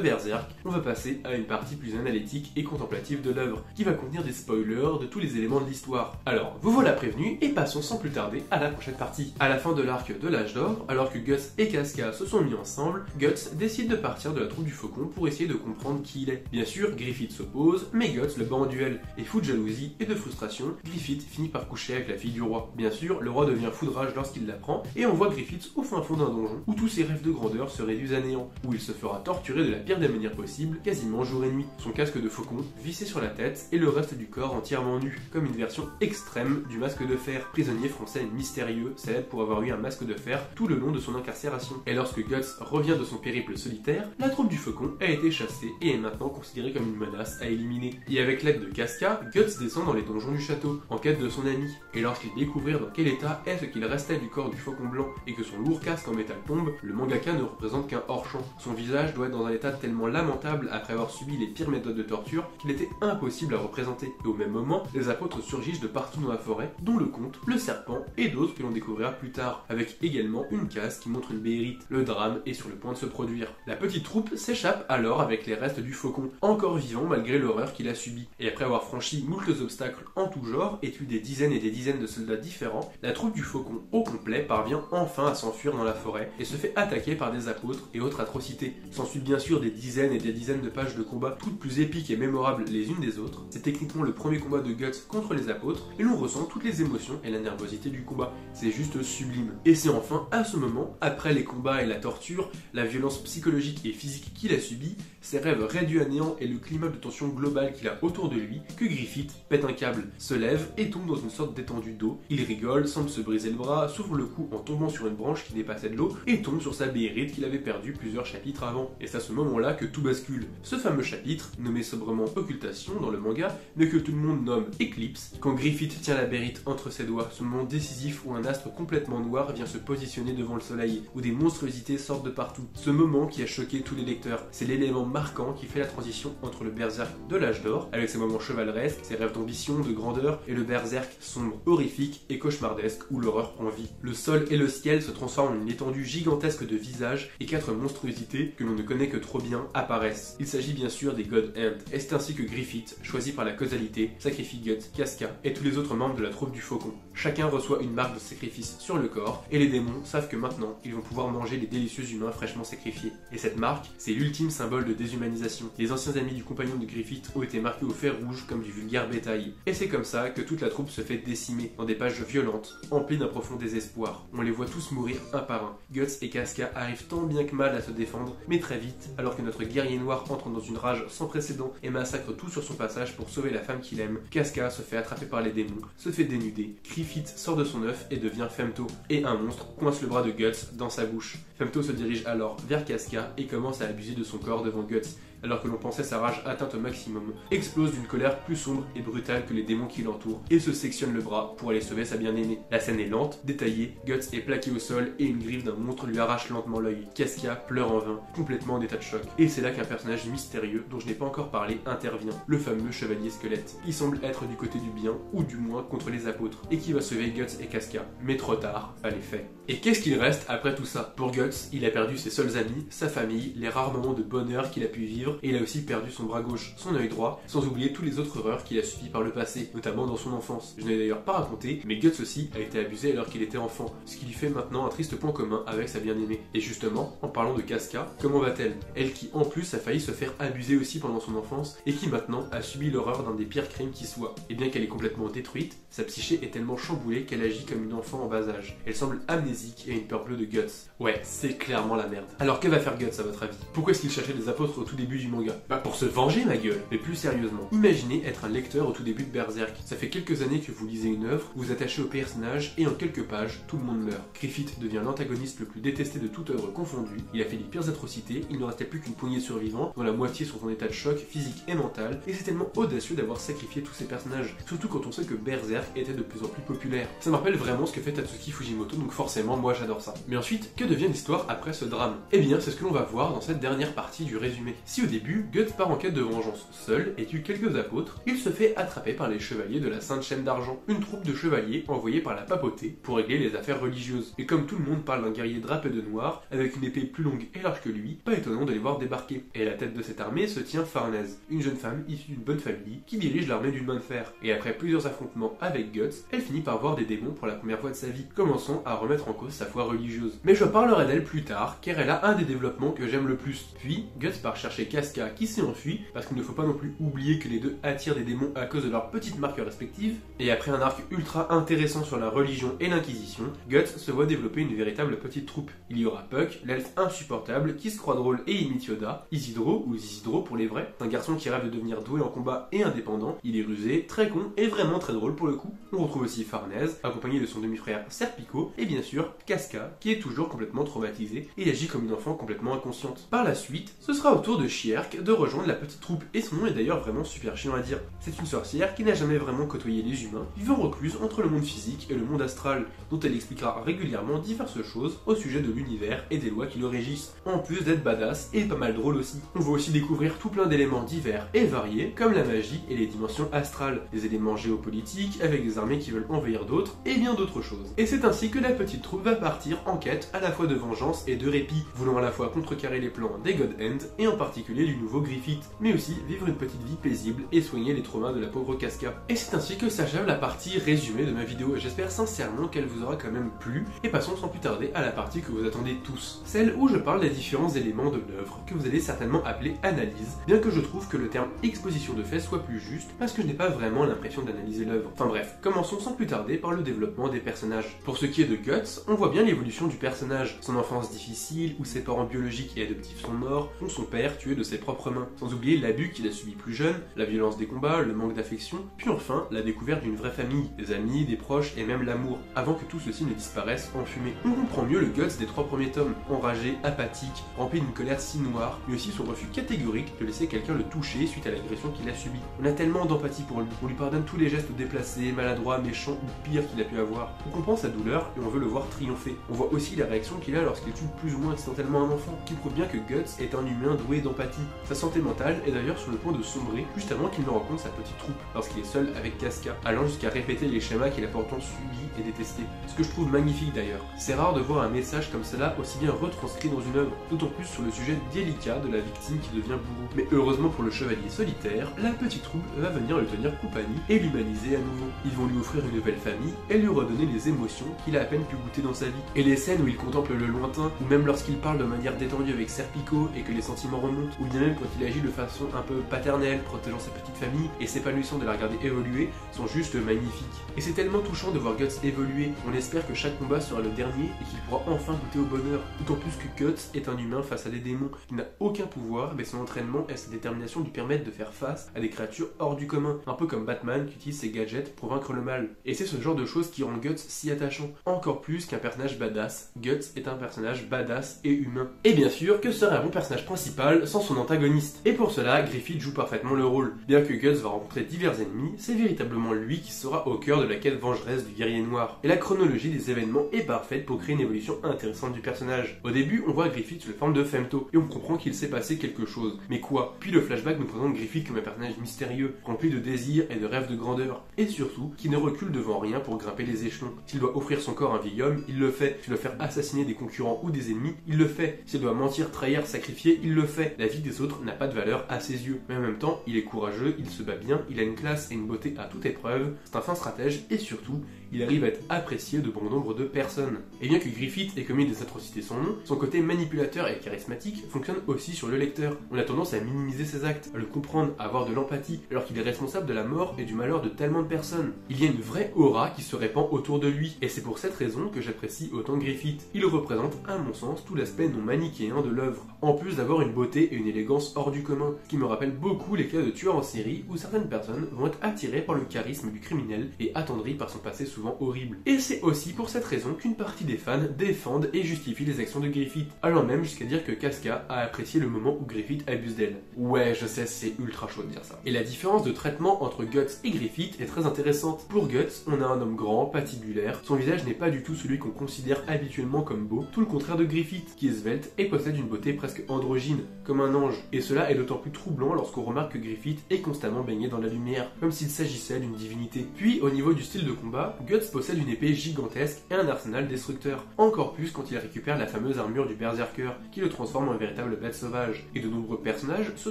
Berserk, on va passer à une partie plus analytique et contemplative de l'œuvre, qui va contenir des spoilers de tous les éléments de l'histoire. Alors, vous voilà prévenus et passons sans plus tarder à la prochaine partie. À la fin de l'arc de l'âge d'or, alors que Guts et Casca se sont mis ensemble, Guts décide de partir de la troupe du faucon pour essayer de comprendre qui il est. Bien sûr, Griffith s'oppose, mais Guts le bat en duel, et fou de jalousie et de frustration, Griffith finit par coucher avec la fille du roi. Bien sûr, le roi devient fou de rage lorsqu'il l'apprend, et on voit Griffith au fin fond d'un donjon, où tous ses rêves de grandeur se réduisent à néant, où il se fera torturer de la pire des manières possibles, quasiment jour et nuit. Son casque de faucon vissé sur la tête, et le reste du corps entièrement nu, comme une version extrême du masque de fer, prisonnier français mystérieux, célèbre pour avoir eu un masque de fer tout le long de son incarcération. Et lorsque Guts revient de son périple solitaire, la troupe du faucon a été chassée et est maintenant considérée comme une menace à éliminer. Et avec l'aide de Casca, Guts descend dans les donjons du château, en quête de son ami. Et lorsqu'il découvre dans quel état est ce qu'il restait du corps du faucon blanc et que son lourd casque en métal tombe, le mangaka ne représente qu'un hors-champ. Son visage doit être dans un état tellement lamentable après avoir subi les pires méthodes de torture qu'il était impossible à représenter. Et au même moment, les apôtres surgissent de partout dans la forêt, dont le comte, le serpent et d'autres que l'on découvrira plus tard, avec également une case qui montre une béérite. Le drame est sur le point de se produire. La petite troupe s'échappe alors avec les restes du faucon, encore vivant malgré l'horreur qu'il a subie. Et après avoir franchi moultes obstacles en tout genre et tué des dizaines et des dizaines de soldats différents, la troupe du faucon au complet parvient enfin à s'enfuir dans la forêt et se fait attaquer par des apôtres et autres atrocités. S'ensuit bien sûr des dizaines et des dizaines de pages de combat, toutes plus épiques et mémorables les unes des autres. C'est techniquement le premier combat de Guts contre les apôtres et l'on ressent toutes les émotions et la nervosité du combat. C'est juste sublime. Et c'est enfin à ce moment, après les combats et la torture, la violence psychologique et physique qu'il a subie, ses rêves réduits à néant et le climat de tension globale qu'il a autour de lui, que Griffith pète un câble, se lève et tombe dans une sorte d'étendue d'eau. Il rigole, semble se briser le bras, s'ouvre le cou en tombant sur une branche qui dépassait de l'eau et tombe sur sa béérite qu'il avait perdue plusieurs chapitres avant. Et c'est à ce moment-là que tout bascule. Ce fameux chapitre, nommé sobrement Occultation dans le manga, mais que tout le monde nomme Éclipse, quand Griffith tient la béérite entre ses doigts, ce moment décisif où un astre complètement noir vient se positionner devant le soleil, où des monstruosités sortent de partout. Ce moment qui a choqué tous les lecteurs, c'est l'élément marquant qui fait la transition entre le berserk de l'âge d'or, avec ses moments chevaleresques, ses rêves d'ambition, de grandeur, et le berserk sombre, horrifique et cauchemardesque où l'horreur prend vie. Le sol et le ciel se transforment en une étendue gigantesque de visages et 4 monstruosités que l'on ne connaît que trop bien apparaissent. Il s'agit bien sûr des God Hand, et c'est ainsi que Griffith, choisi par la causalité, sacrifie Guts, Casca et tous les autres membres de la troupe du faucon. Chacun reçoit une marque de sacrifice sur le corps, et les démons savent que maintenant, ils vont pouvoir manger les délicieux humains fraîchement sacrifiés. Et cette marque, c'est l'ultime symbole de déshumanisation. Les anciens amis du compagnon de Griffith ont été marqués au fer rouge comme du vulgaire bétail. Et c'est comme ça que toute la troupe se fait décimer, dans des pages violentes, emplies d'un profond désespoir. On les voit tous mourir un par un. Guts et Casca arrivent tant bien que mal à se défendre, mais très vite, alors que notre guerrier noir entre dans une rage sans précédent et massacre tout sur son passage pour sauver la femme qu'il aime, Casca se fait attraper par les démons, se fait dénuder, Griffith sort de son œuf et devient Femto, et un monstre coince le bras de Guts dans sa bouche. Femto se dirige alors vers Casca et commence à abuser de son corps devant Guts, alors que l'on pensait sa rage atteinte au maximum, explose d'une colère plus sombre et brutale que les démons qui l'entourent, et se sectionne le bras pour aller sauver sa bien-aimée. La scène est lente, détaillée, Guts est plaqué au sol et une griffe d'un monstre lui arrache lentement l'œil. Casca pleure en vain, complètement en état de choc. Et c'est là qu'un personnage mystérieux, dont je n'ai pas encore parlé, intervient, le fameux chevalier squelette, qui semble être du côté du bien, ou du moins contre les apôtres, et qui va sauver Guts et Casca. Mais trop tard, pas les faits. Et qu'est-ce qu'il reste après tout ça? Pour Guts, il a perdu ses seuls amis, sa famille, les rares moments de bonheur qu'il a pu vivre, vivre, et il a aussi perdu son bras gauche, son œil droit, sans oublier toutes les autres erreurs qu'il a subies par le passé, notamment dans son enfance. Je n'ai d'ailleurs pas raconté, mais Guts aussi a été abusé alors qu'il était enfant, ce qui lui fait maintenant un triste point commun avec sa bien-aimée. Et justement, en parlant de Casca, comment va-t-elle? Elle qui en plus a failli se faire abuser aussi pendant son enfance, et qui maintenant a subi l'horreur d'un des pires crimes qui soit. Et bien qu'elle est complètement détruite, sa psyché est tellement chamboulée qu'elle agit comme une enfant en bas âge. Elle semble amnésique et a une peur bleue de Guts. Ouais, c'est clairement la merde. Alors que va faire Guts à votre avis? Pourquoi est-ce qu'il cherchait les apôtres au tout début du manga? Bah pour se venger ma gueule. Mais plus sérieusement, imaginez être un lecteur au tout début de Berserk. Ça fait quelques années que vous lisez une œuvre, vous vous attachez au personnage et en quelques pages, tout le monde meurt. Griffith devient l'antagoniste le plus détesté de toute œuvre confondue, il a fait les pires atrocités, il ne restait plus qu'une poignée de survivants, dont la moitié sont en état de choc physique et mental, et c'est tellement audacieux d'avoir sacrifié tous ces personnages, surtout quand on sait que Berserk était de plus en plus populaire. Ça me rappelle vraiment ce que fait Tatsuki Fujimoto, donc forcément moi j'adore ça. Mais ensuite, que devient l'histoire après ce drame? Eh bien, c'est ce que l'on va voir dans cette dernière partie du résumé. Si au début, Guts part en quête de vengeance seul et tue quelques apôtres, il se fait attraper par les chevaliers de la Sainte Chaîne d'Argent, une troupe de chevaliers envoyés par la papauté pour régler les affaires religieuses. Et comme tout le monde parle d'un guerrier drapé de noir, avec une épée plus longue et large que lui, pas étonnant de les voir débarquer. Et à la tête de cette armée se tient Farnèse, une jeune femme issue d'une bonne famille qui dirige l'armée d'une main de fer. Et après plusieurs affrontements avec Guts, elle finit par voir des démons pour la première fois de sa vie, commençant à remettre en cause sa foi religieuse. Mais je parlerai d'elle plus tard, car elle a un des développements que j'aime le plus. Puis, Guts part chercher Casca qui s'est enfui, parce qu'il ne faut pas non plus oublier que les deux attirent des démons à cause de leurs petites marques respectives. Et après un arc ultra intéressant sur la religion et l'inquisition, Guts se voit développer une véritable petite troupe. Il y aura Puck, l'elfe insupportable, qui se croit drôle et imite Yoda, Isidro, ou Isidro pour les vrais, un garçon qui rêve de devenir doué en combat et indépendant, il est rusé, très con et vraiment très drôle pour le coup. On retrouve aussi Farnèse, accompagné de son demi-frère Serpico, et bien sûr Casca, qui est toujours complètement traumatisé et agit comme une enfant complètement inconsciente. Par la suite, ce sera au tour de Shierk de rejoindre la petite troupe, et son nom est d'ailleurs vraiment super chiant à dire. C'est une sorcière qui n'a jamais vraiment côtoyé les humains, vivant recluse entre le monde physique et le monde astral, dont elle expliquera régulièrement diverses choses au sujet de l'univers et des lois qui le régissent, en plus d'être badass et pas mal drôle aussi. On va aussi découvrir tout plein d'éléments divers et variés, comme la magie et les dimensions astrales, des éléments géopolitiques avec des armées qui veulent envahir d'autres, et bien d'autres choses. Et c'est ainsi que la petite troupe va partir en quête à la fois de vengeance et de répit, voulant à la fois contrecarrer les plans des God Hand, et en particulier du nouveau Griffith, mais aussi vivre une petite vie paisible et soigner les traumas de la pauvre Casca. Et c'est ainsi que s'achève la partie résumée de ma vidéo, et j'espère sincèrement qu'elle vous aura quand même plu, et passons sans plus tarder à la partie que vous attendez tous, celle où je parle des différents éléments de l'œuvre, que vous allez certainement appeler analyse, bien que je trouve que le terme exposition de faits soit plus juste, parce que je n'ai pas vraiment l'impression d'analyser l'œuvre. Enfin bref, commençons sans plus tarder par le développement des personnages. Pour ce qui est de Guts, on voit bien l'évolution du personnage, son enfance difficile, où ses parents biologiques et adoptifs sont morts, ou son père tué de ses propres mains, sans oublier l'abus qu'il a subi plus jeune, la violence des combats, le manque d'affection, puis enfin la découverte d'une vraie famille, des amis, des proches et même l'amour, avant que tout ceci ne disparaisse en fumée. On comprend mieux le Guts des 3 premiers tomes, enragé, apathique, rempli d'une colère si noire, mais aussi son refus catégorique de laisser quelqu'un le toucher suite à l'agression qu'il a subie. On a tellement d'empathie pour lui, on lui pardonne tous les gestes déplacés, maladroits, méchants ou pires qu'il a pu avoir. On comprend sa douleur et on veut le voir triompher. On voit aussi la réaction qu'il a lorsqu'il tue plus ou moins accidentellement un enfant, qui prouve bien que Guts est un humain doué d'empathie. Sa santé mentale est d'ailleurs sur le point de sombrer juste avant qu'il ne rencontre sa petite troupe, lorsqu'il est seul avec Casca, allant jusqu'à répéter les schémas qu'il a pourtant subis et détestés. Ce que je trouve magnifique d'ailleurs. C'est rare de voir un message comme cela aussi bien retranscrit dans une œuvre, d'autant plus sur le sujet délicat de la victime qui devient bourreau. Mais heureusement pour le chevalier solitaire, la petite troupe va venir lui tenir compagnie et l'humaniser à nouveau. Ils vont lui offrir une nouvelle famille et lui redonner les émotions qu'il a à peine pu goûter dans sa vie. Et les scènes où il contemple le lointain, ou même lorsqu'il parle de manière détendue avec Serpico et que les sentiments remontent, ou bien même quand il agit de façon un peu paternelle, protégeant sa petite famille et s'épanouissant de la regarder évoluer, sont juste magnifiques. Et c'est tellement touchant de voir Guts évoluer, on espère que chaque combat sera le dernier et qu'il pourra enfin goûter au bonheur, d'autant plus que Guts est un humain face à des démons, il n'a aucun pouvoir, mais son entraînement et sa détermination lui permettent de faire face à des créatures hors du commun, un peu comme Batman qui utilise ses gadgets pour vaincre le mal. Et c'est ce genre de choses qui rend Guts si attachant, encore plus qu'un personnage badass. Guts est un personnage badass et humain. Et bien sûr, que serait un bon personnage principal sans son antagoniste? Et pour cela, Griffith joue parfaitement le rôle. Bien que Guts va rencontrer divers ennemis, c'est véritablement lui qui sera au cœur de la quête vengeresse du guerrier noir. Et la chronologie des événements est parfaite pour créer une évolution intéressante du personnage. Au début, on voit Griffith sous la forme de Femto, et on comprend qu'il s'est passé quelque chose. Mais quoi? Puis le flashback nous présente Griffith comme un personnage mystérieux, rempli de désirs et de rêves de grandeur, et surtout, qui ne recule devant rien pour grimper les échelons. S'il doit offrir son corps à un vieil homme, il le fait. S'il doit faire assassiner des concurrents ou des ennemis, il le fait. S'il doit mentir, trahir, sacrifier, il le fait. La vie vie des autres n'a pas de valeur à ses yeux. Mais en même temps, il est courageux, il se bat bien, il a une classe et une beauté à toute épreuve, c'est un fin stratège et surtout, il arrive à être apprécié de bon nombre de personnes. Et bien que Griffith ait commis des atrocités sans nom, son côté manipulateur et charismatique fonctionne aussi sur le lecteur. On a tendance à minimiser ses actes, à le comprendre, à avoir de l'empathie, alors qu'il est responsable de la mort et du malheur de tellement de personnes. Il y a une vraie aura qui se répand autour de lui, et c'est pour cette raison que j'apprécie autant Griffith. Il représente, à mon sens, tout l'aspect non manichéen de l'œuvre, en plus d'avoir une beauté et une élégance hors du commun, qui me rappelle beaucoup les cas de tueurs en série où certaines personnes vont être attirées par le charisme du criminel et attendries par son passé souvent horrible. Et c'est aussi pour cette raison qu'une partie des fans défendent et justifient les actions de Griffith, allant même jusqu'à dire que Casca a apprécié le moment où Griffith abuse d'elle. Ouais, je sais, c'est ultra chaud de dire ça. Et la différence de traitement entre Guts et Griffith est très intéressante. Pour Guts, on a un homme grand, patibulaire, son visage n'est pas du tout celui qu'on considère habituellement comme beau, tout le contraire de Griffith, qui est svelte et possède une beauté presque androgyne, comme un ange. Et cela est d'autant plus troublant lorsqu'on remarque que Griffith est constamment baigné dans la lumière, comme s'il s'agissait d'une divinité. Puis, au niveau du style de combat, Guts possède une épée gigantesque et un arsenal destructeur. Encore plus quand il récupère la fameuse armure du berserker, qui le transforme en une véritable bête sauvage. Et de nombreux personnages se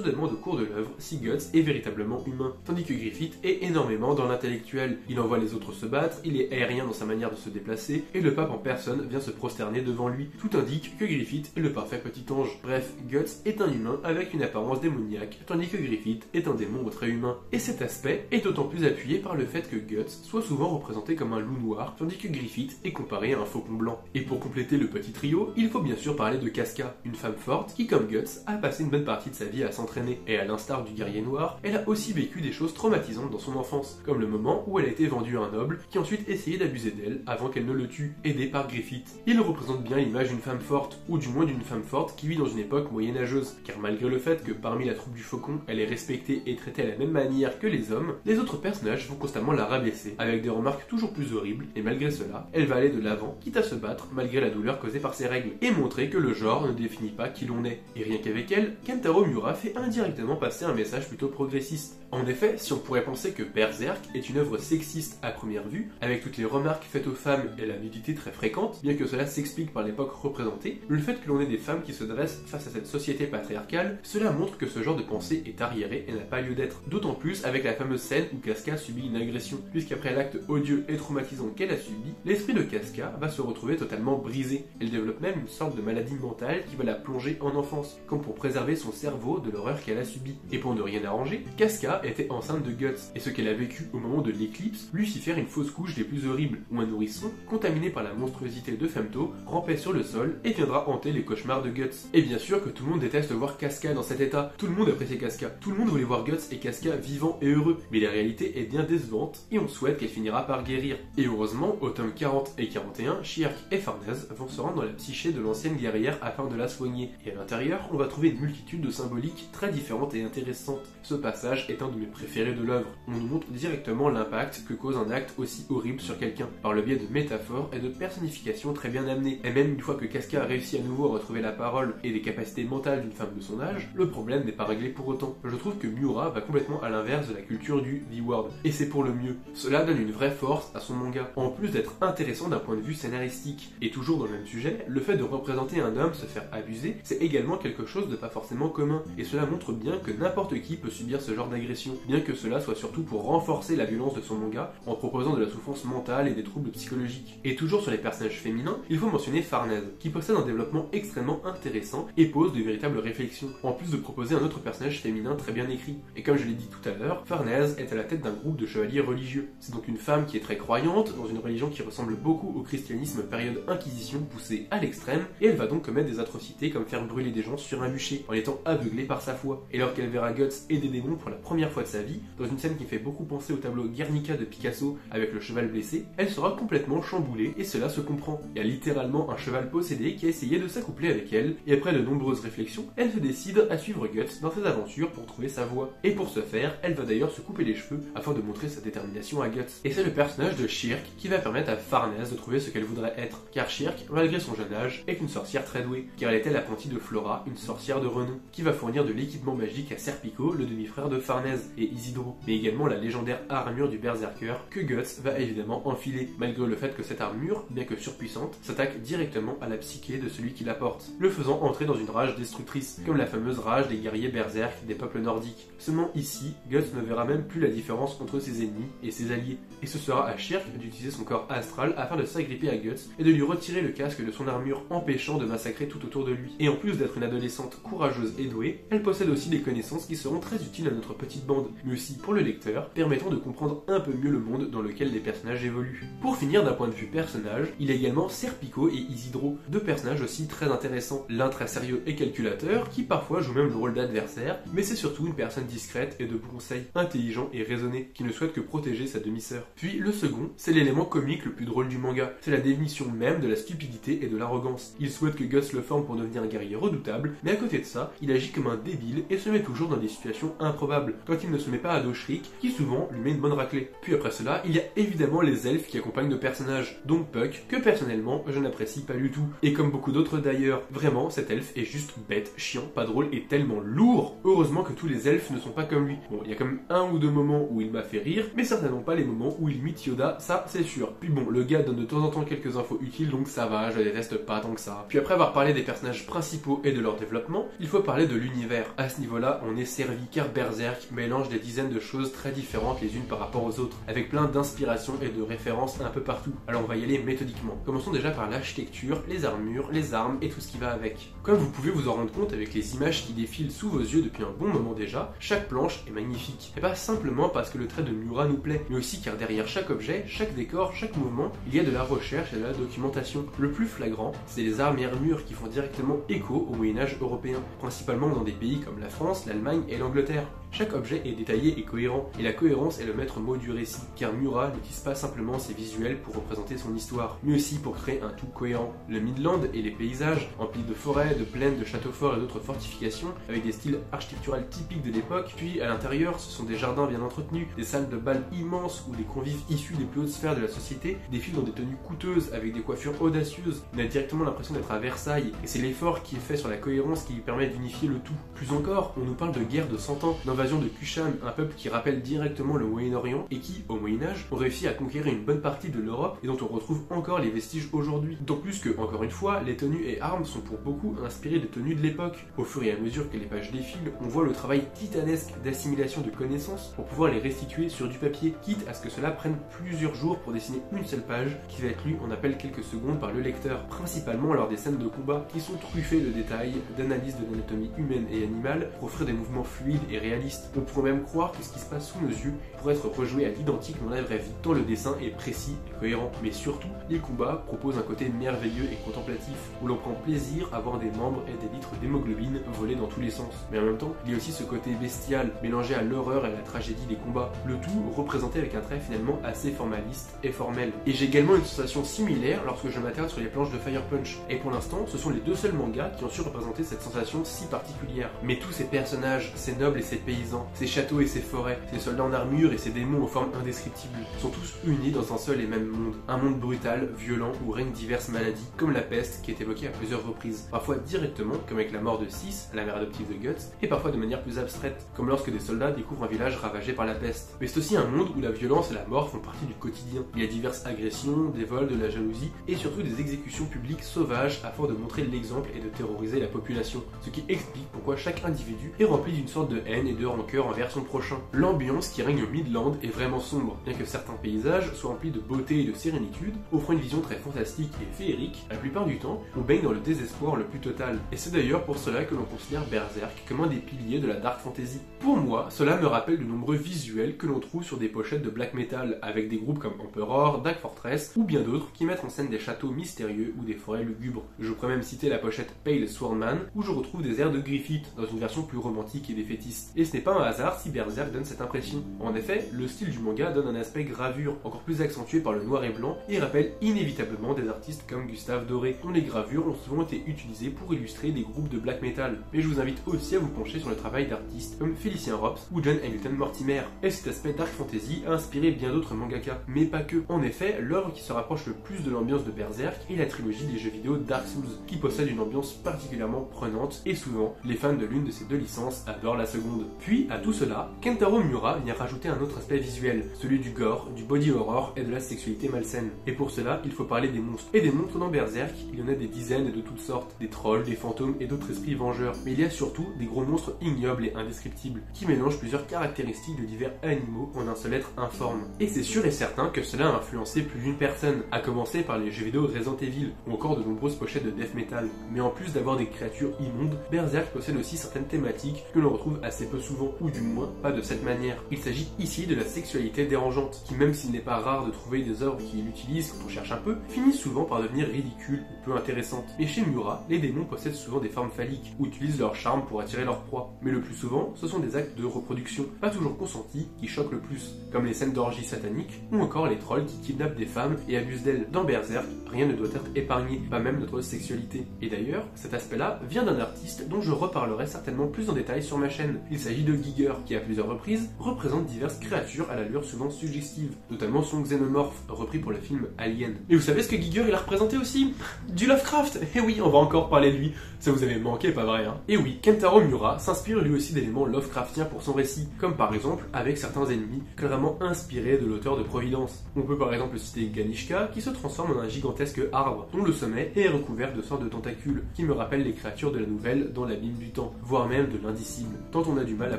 demandent au cours de l'œuvre si Guts est véritablement humain, tandis que Griffith est énormément dans l'intellectuel. Il envoie les autres se battre, il est aérien dans sa manière de se déplacer, et le pape en personne vient se prosterner devant lui. Tout indique que Griffith est le parfait petit ange. Bref, Guts est un humain avec une apparence démoniaque, tandis que Griffith est un démon très humain. Et cet aspect est d'autant plus appuyé par le fait que Guts soit souvent représenté comme un loup noir, tandis que Griffith est comparé à un faucon blanc. Et pour compléter le petit trio, il faut bien sûr parler de Casca, une femme forte qui, comme Guts, a passé une bonne partie de sa vie à s'entraîner. Et à l'instar du guerrier noir, elle a aussi vécu des choses traumatisantes dans son enfance, comme le moment où elle a été vendue à un noble qui ensuite essayait d'abuser d'elle avant qu'elle ne le tue, aidée par Griffith. Il représente bien l'image d'une femme forte, ou du moins d'une femme forte qui vit dans une époque moyenâgeuse, car malgré le fait que parmi la troupe du faucon, elle est respectée et traitée à la même manière que les hommes, les autres personnages vont constamment la rabaisser, avec des remarques toujours plus horribles, et malgré cela, elle va aller de l'avant, quitte à se battre malgré la douleur causée par ses règles, et montrer que le genre ne définit pas qui l'on est. Et rien qu'avec elle, Kentaro Miura fait indirectement passer un message plutôt progressiste. En effet, si on pourrait penser que Berserk est une œuvre sexiste à première vue, avec toutes les remarques faites aux femmes et la nudité très fréquente, bien que cela s'explique par l'époque représentée, le fait que l'on ait des femmes qui se dressent face à cette société patriarcale, cela montre que ce genre de pensée est arriéré et n'a pas lieu d'être. D'autant plus avec la fameuse scène où Casca subit une agression, puisqu'après l'acte odieux et traumatisant qu'elle a subi, l'esprit de Casca va se retrouver totalement brisé. Elle développe même une sorte de maladie mentale qui va la plonger en enfance, comme pour préserver son cerveau de l'horreur qu'elle a subie. Et pour ne rien arranger, Casca était enceinte de Guts, et ce qu'elle a vécu au moment de l'éclipse lui fit faire une fausse couche des plus horribles, où un nourrisson, contaminé par la monstruosité de Femto, rampait sur le sol et viendra hanter les cauchemars de Guts. Et bien sûr que tout le monde déteste voir Casca dans cet état, tout le monde appréciait Casca, tout le monde voulait voir Guts et Casca vivants et heureux, mais la réalité est bien décevante, et on souhaite qu'elle finira par guérir. Et heureusement, au tome 40 et 41, Shirk et Farnèse vont se rendre dans la psyché de l'ancienne guerrière afin de la soigner, et à l'intérieur, on va trouver une multitude de symboliques très différentes et intéressantes. Ce passage est un de mes préférés de l'œuvre. On nous montre directement l'impact que cause un acte aussi horrible sur quelqu'un, par le biais de métaphores et de personnifications très bien amenées. Et même une fois que Casca a réussi à nouveau à retrouver la parole et les capacités mentales d'une femme de son âge, le problème n'est pas réglé pour autant. Je trouve que Miura va complètement à l'inverse de la culture du V-word, et c'est pour le mieux. Cela donne une vraie force à son manga, en plus d'être intéressant d'un point de vue scénaristique. Et toujours dans le même sujet, le fait de représenter un homme se faire abuser, c'est également quelque chose de pas forcément commun, et cela montre bien que n'importe qui peut subir ce genre d'agression, bien que cela soit surtout pour renforcer la violence de son manga, en proposant de la souffrance mentale et des troubles psychologiques. Et toujours sur les personnages féminins, il faut mentionner Farnèse, qui possède un développement extrêmement intéressant et pose de véritables réflexions, en plus de proposer un autre personnage féminin très bien écrit. Et comme je l'ai dit tout à l'heure, Farnèse est à la tête d'un groupe de chevaliers religieux. C'est donc une femme qui est très croyante, dans une religion qui ressemble beaucoup au christianisme période inquisition poussée à l'extrême, et elle va donc commettre des atrocités comme faire brûler des gens sur un bûcher, en étant aveuglée par sa foi. Et alors qu'elle verra Guts et des démons pour la première fois de sa vie, dans une scène qui fait beaucoup penser au tableau Guernica de Picasso avec le cheval blessé, elle sera complètement chamboulée, et cela se comprend. Il y a littéralement un cheval possédé qui a essayé de s'accoupler avec elle, et après de nombreuses réflexions, elle se décide à suivre Guts dans ses aventures pour trouver sa voie. Et pour ce faire, elle va d'ailleurs se couper les cheveux afin de montrer sa détermination à Guts. Et c'est le personnage de Shirk qui va permettre à Farnèse de trouver ce qu'elle voudrait être, car Shirk, malgré son jeune âge, est une sorcière très douée, car elle était l'apprentie de Flora, une sorcière de renom, qui va fournir de l'équipement magique à Serpico, le demi-frère de Farnèse. Kaz et Isidro, mais également la légendaire armure du Berserker que Guts va évidemment enfiler, malgré le fait que cette armure, bien que surpuissante, s'attaque directement à la psyché de celui qui la porte, le faisant entrer dans une rage destructrice, comme la fameuse rage des guerriers berserk des peuples nordiques. Seulement ici, Guts ne verra même plus la différence entre ses ennemis et ses alliés, et ce sera à Shirk d'utiliser son corps astral afin de s'agripper à Guts et de lui retirer le casque de son armure, empêchant de massacrer tout autour de lui. Et en plus d'être une adolescente courageuse et douée, elle possède aussi des connaissances qui seront très utiles à notre petite bande, mais aussi pour le lecteur, permettant de comprendre un peu mieux le monde dans lequel les personnages évoluent. Pour finir, d'un point de vue personnage, il y a également Serpico et Isidro, deux personnages aussi très intéressants, l'un très sérieux et calculateur, qui parfois joue même le rôle d'adversaire, mais c'est surtout une personne discrète et de conseil, intelligent et raisonné, qui ne souhaite que protéger sa demi-sœur. Puis le second, c'est l'élément comique le plus drôle du manga, c'est la définition même de la stupidité et de l'arrogance. Il souhaite que Guts le forme pour devenir un guerrier redoutable, mais à côté de ça, il agit comme un débile et se met toujours dans des situations improbables, quand il ne se met pas à dos Shriek, qui souvent lui met une bonne raclée. Puis après cela, il y a évidemment les elfes qui accompagnent nos personnages, dont Puck, que personnellement je n'apprécie pas du tout. Et comme beaucoup d'autres d'ailleurs, vraiment cet elfe est juste bête, chiant, pas drôle et tellement lourd. Heureusement que tous les elfes ne sont pas comme lui. Bon, il y a quand même un ou deux moments où il m'a fait rire, mais certainement pas les moments où il imite Yoda, ça c'est sûr. Puis bon, le gars donne de temps en temps quelques infos utiles, donc ça va, je le déteste pas tant que ça. Puis après avoir parlé des personnages principaux et de leur développement, il faut parler de l'univers. À ce niveau-là, on est servi car Berserk mélange des dizaines de choses très différentes les unes par rapport aux autres, avec plein d'inspirations et de références un peu partout. Alors on va y aller méthodiquement. Commençons déjà par l'architecture, les armures, les armes et tout ce qui va avec. Comme vous pouvez vous en rendre compte avec les images qui défilent sous vos yeux depuis un bon moment déjà, chaque planche est magnifique. Et pas simplement parce que le trait de Miura nous plaît, mais aussi car derrière chaque objet, chaque décor, chaque mouvement, il y a de la recherche et de la documentation. Le plus flagrant, c'est les armes et armures qui font directement écho au Moyen-Âge européen, principalement dans des pays comme la France, l'Allemagne et l'Angleterre. Chaque objet est détaillé et cohérent, et la cohérence est le maître mot du récit, car Miura n'utilise pas simplement ses visuels pour représenter son histoire, mais aussi pour créer un tout cohérent. Le Midland et les paysages, emplis de forêts, de plaines, de châteaux forts et d'autres fortifications, avec des styles architecturaux typiques de l'époque, puis à l'intérieur, ce sont des jardins bien entretenus, des salles de bal immenses où des convives issus des plus hautes sphères de la société défilent dans des tenues coûteuses, avec des coiffures audacieuses. On a directement l'impression d'être à Versailles, et c'est l'effort qui est fait sur la cohérence qui lui permet d'unifier le tout. Plus encore, on nous parle de guerre de 100 ans, d'invasion de Kushan, un peuple qui rappelle directement le Moyen-Orient et qui, au Moyen-Âge, ont réussi à conquérir une bonne partie de l'Europe et dont on retrouve encore les vestiges aujourd'hui. D'autant plus que, encore une fois, les tenues et armes sont pour beaucoup inspirées des tenues de l'époque. Au fur et à mesure que les pages défilent, on voit le travail titanesque d'assimilation de connaissances pour pouvoir les restituer sur du papier, quitte à ce que cela prenne plusieurs jours pour dessiner une seule page qui va être lue en à peine quelques secondes par le lecteur, principalement lors des scènes de combat qui sont truffées de détails, d'analyse de l'anatomie humaine et animale pour offrir des mouvements fluides et réalistes. On pourrait même croire que ce qui se passe sous nos yeux pourrait être rejoué à l'identique dans la vraie vie, tant le dessin est précis et cohérent. Mais surtout, les combats proposent un côté merveilleux et contemplatif, où l'on prend plaisir à voir des membres et des litres d'hémoglobine voler dans tous les sens. Mais en même temps, il y a aussi ce côté bestial, mélangé à l'horreur et à la tragédie des combats, le tout représenté avec un trait finalement assez formaliste et formel. Et j'ai également une sensation similaire lorsque je m'attarde sur les planches de Fire Punch, et pour l'instant, ce sont les deux seuls mangas qui ont su représenter cette sensation si particulière. Mais tous ces personnages, ces nobles et ces paysans, ces châteaux et ces forêts, ces soldats en armure et ces démons aux formes indescriptibles, sont tous unis dans un seul et même monde. Un monde brutal, violent, où règnent diverses maladies, comme la peste qui est évoquée à plusieurs reprises. Parfois directement, comme avec la mort de Sis, la mère adoptive de Guts, et parfois de manière plus abstraite, comme lorsque des soldats découvrent un village ravagé par la peste. Mais c'est aussi un monde où la violence et la mort font partie du quotidien. Il y a diverses agressions, des vols, de la jalousie, et surtout des exécutions publiques sauvages afin de montrer l'exemple et de terroriser la population. Ce qui explique pourquoi chaque individu est rempli d'une sorte de haine et de rancœur envers son prochain. L'ambiance qui règne au Midland est vraiment sombre, bien que certains paysages soient remplis de beauté et de sérénitude, offrant une vision très fantastique et féerique. La plupart du temps, on baigne dans le désespoir le plus total. Et c'est d'ailleurs pour cela que l'on considère Berserk comme un des piliers de la dark fantasy. Pour moi, cela me rappelle de nombreux visuels que l'on trouve sur des pochettes de black metal, avec des groupes comme Emperor, Dark Fortress ou bien d'autres qui mettent en scène des châteaux mystérieux ou des forêts lugubres. Je pourrais même citer la pochette Pale Swordman, où je retrouve des airs de Griffith dans une version plus romantique et défaitiste. Et ce n'est pas un hasard si Berserk donne cette impression. En effet, le style du manga donne un aspect gravure, encore plus accentué par le noir et blanc, et rappelle inévitablement des artistes comme Gustave Doré, dont les gravures ont souvent été utilisées pour illustrer des groupes de black metal. Mais je vous invite aussi à vous pencher sur le travail d'artistes comme Félicien Rops ou John Hamilton Mortimer. Et cet aspect dark fantasy a inspiré bien d'autres mangaka, mais pas que. En effet, l'œuvre qui se rapproche le plus de l'ambiance de Berserk est la trilogie des jeux vidéo Dark Souls, qui possède une ambiance particulièrement prenante, et souvent, les fans de l'une de ces deux licences adorent la seconde. Puis Puis, à tout cela, Kentaro Miura vient rajouter un autre aspect visuel, celui du gore, du body horror et de la sexualité malsaine. Et pour cela, il faut parler des monstres. Et des monstres dans Berserk, il y en a des dizaines et de toutes sortes, des trolls, des fantômes et d'autres esprits vengeurs. Mais il y a surtout des gros monstres ignobles et indescriptibles, qui mélangent plusieurs caractéristiques de divers animaux en un seul être informe. Et c'est sûr et certain que cela a influencé plus d'une personne, à commencer par les jeux vidéo Resident Evil, ou encore de nombreuses pochettes de death metal. Mais en plus d'avoir des créatures immondes, Berserk possède aussi certaines thématiques que l'on retrouve assez peu souvent, ou du moins pas de cette manière. Il s'agit ici de la sexualité dérangeante, qui même s'il n'est pas rare de trouver des œuvres qui l'utilisent quand on cherche un peu, finissent souvent par devenir ridicules ou peu intéressantes. Et chez Miura, les démons possèdent souvent des formes phalliques, ou utilisent leur charme pour attirer leur proie. Mais le plus souvent, ce sont des actes de reproduction, pas toujours consentis, qui choquent le plus, comme les scènes d'orgie sataniques, ou encore les trolls qui kidnappent des femmes et abusent d'elles. Dans Berserk, rien ne doit être épargné, pas même notre sexualité. Et d'ailleurs, cet aspect-là vient d'un artiste dont je reparlerai certainement plus en détail sur ma chaîne. Il s'agit de Giger, qui à plusieurs reprises représente diverses créatures à l'allure souvent suggestive, notamment son xénomorphe, repris pour le film Alien. Et vous savez ce que Giger il a représenté aussi? Du Lovecraft. Et oui, on va encore parler de lui. Ça vous avait manqué, pas vrai, hein? Et oui, Kentaro Miura s'inspire lui aussi d'éléments Lovecraftiens pour son récit, comme par exemple avec certains ennemis clairement inspirés de l'auteur de Providence. On peut par exemple citer Ganishka, qui se transforme en un gigantesque arbre, dont le sommet est recouvert de sortes de tentacules, qui me rappellent les créatures de la nouvelle dans l'abîme du temps, voire même de l'indicible. Tant on a du mal à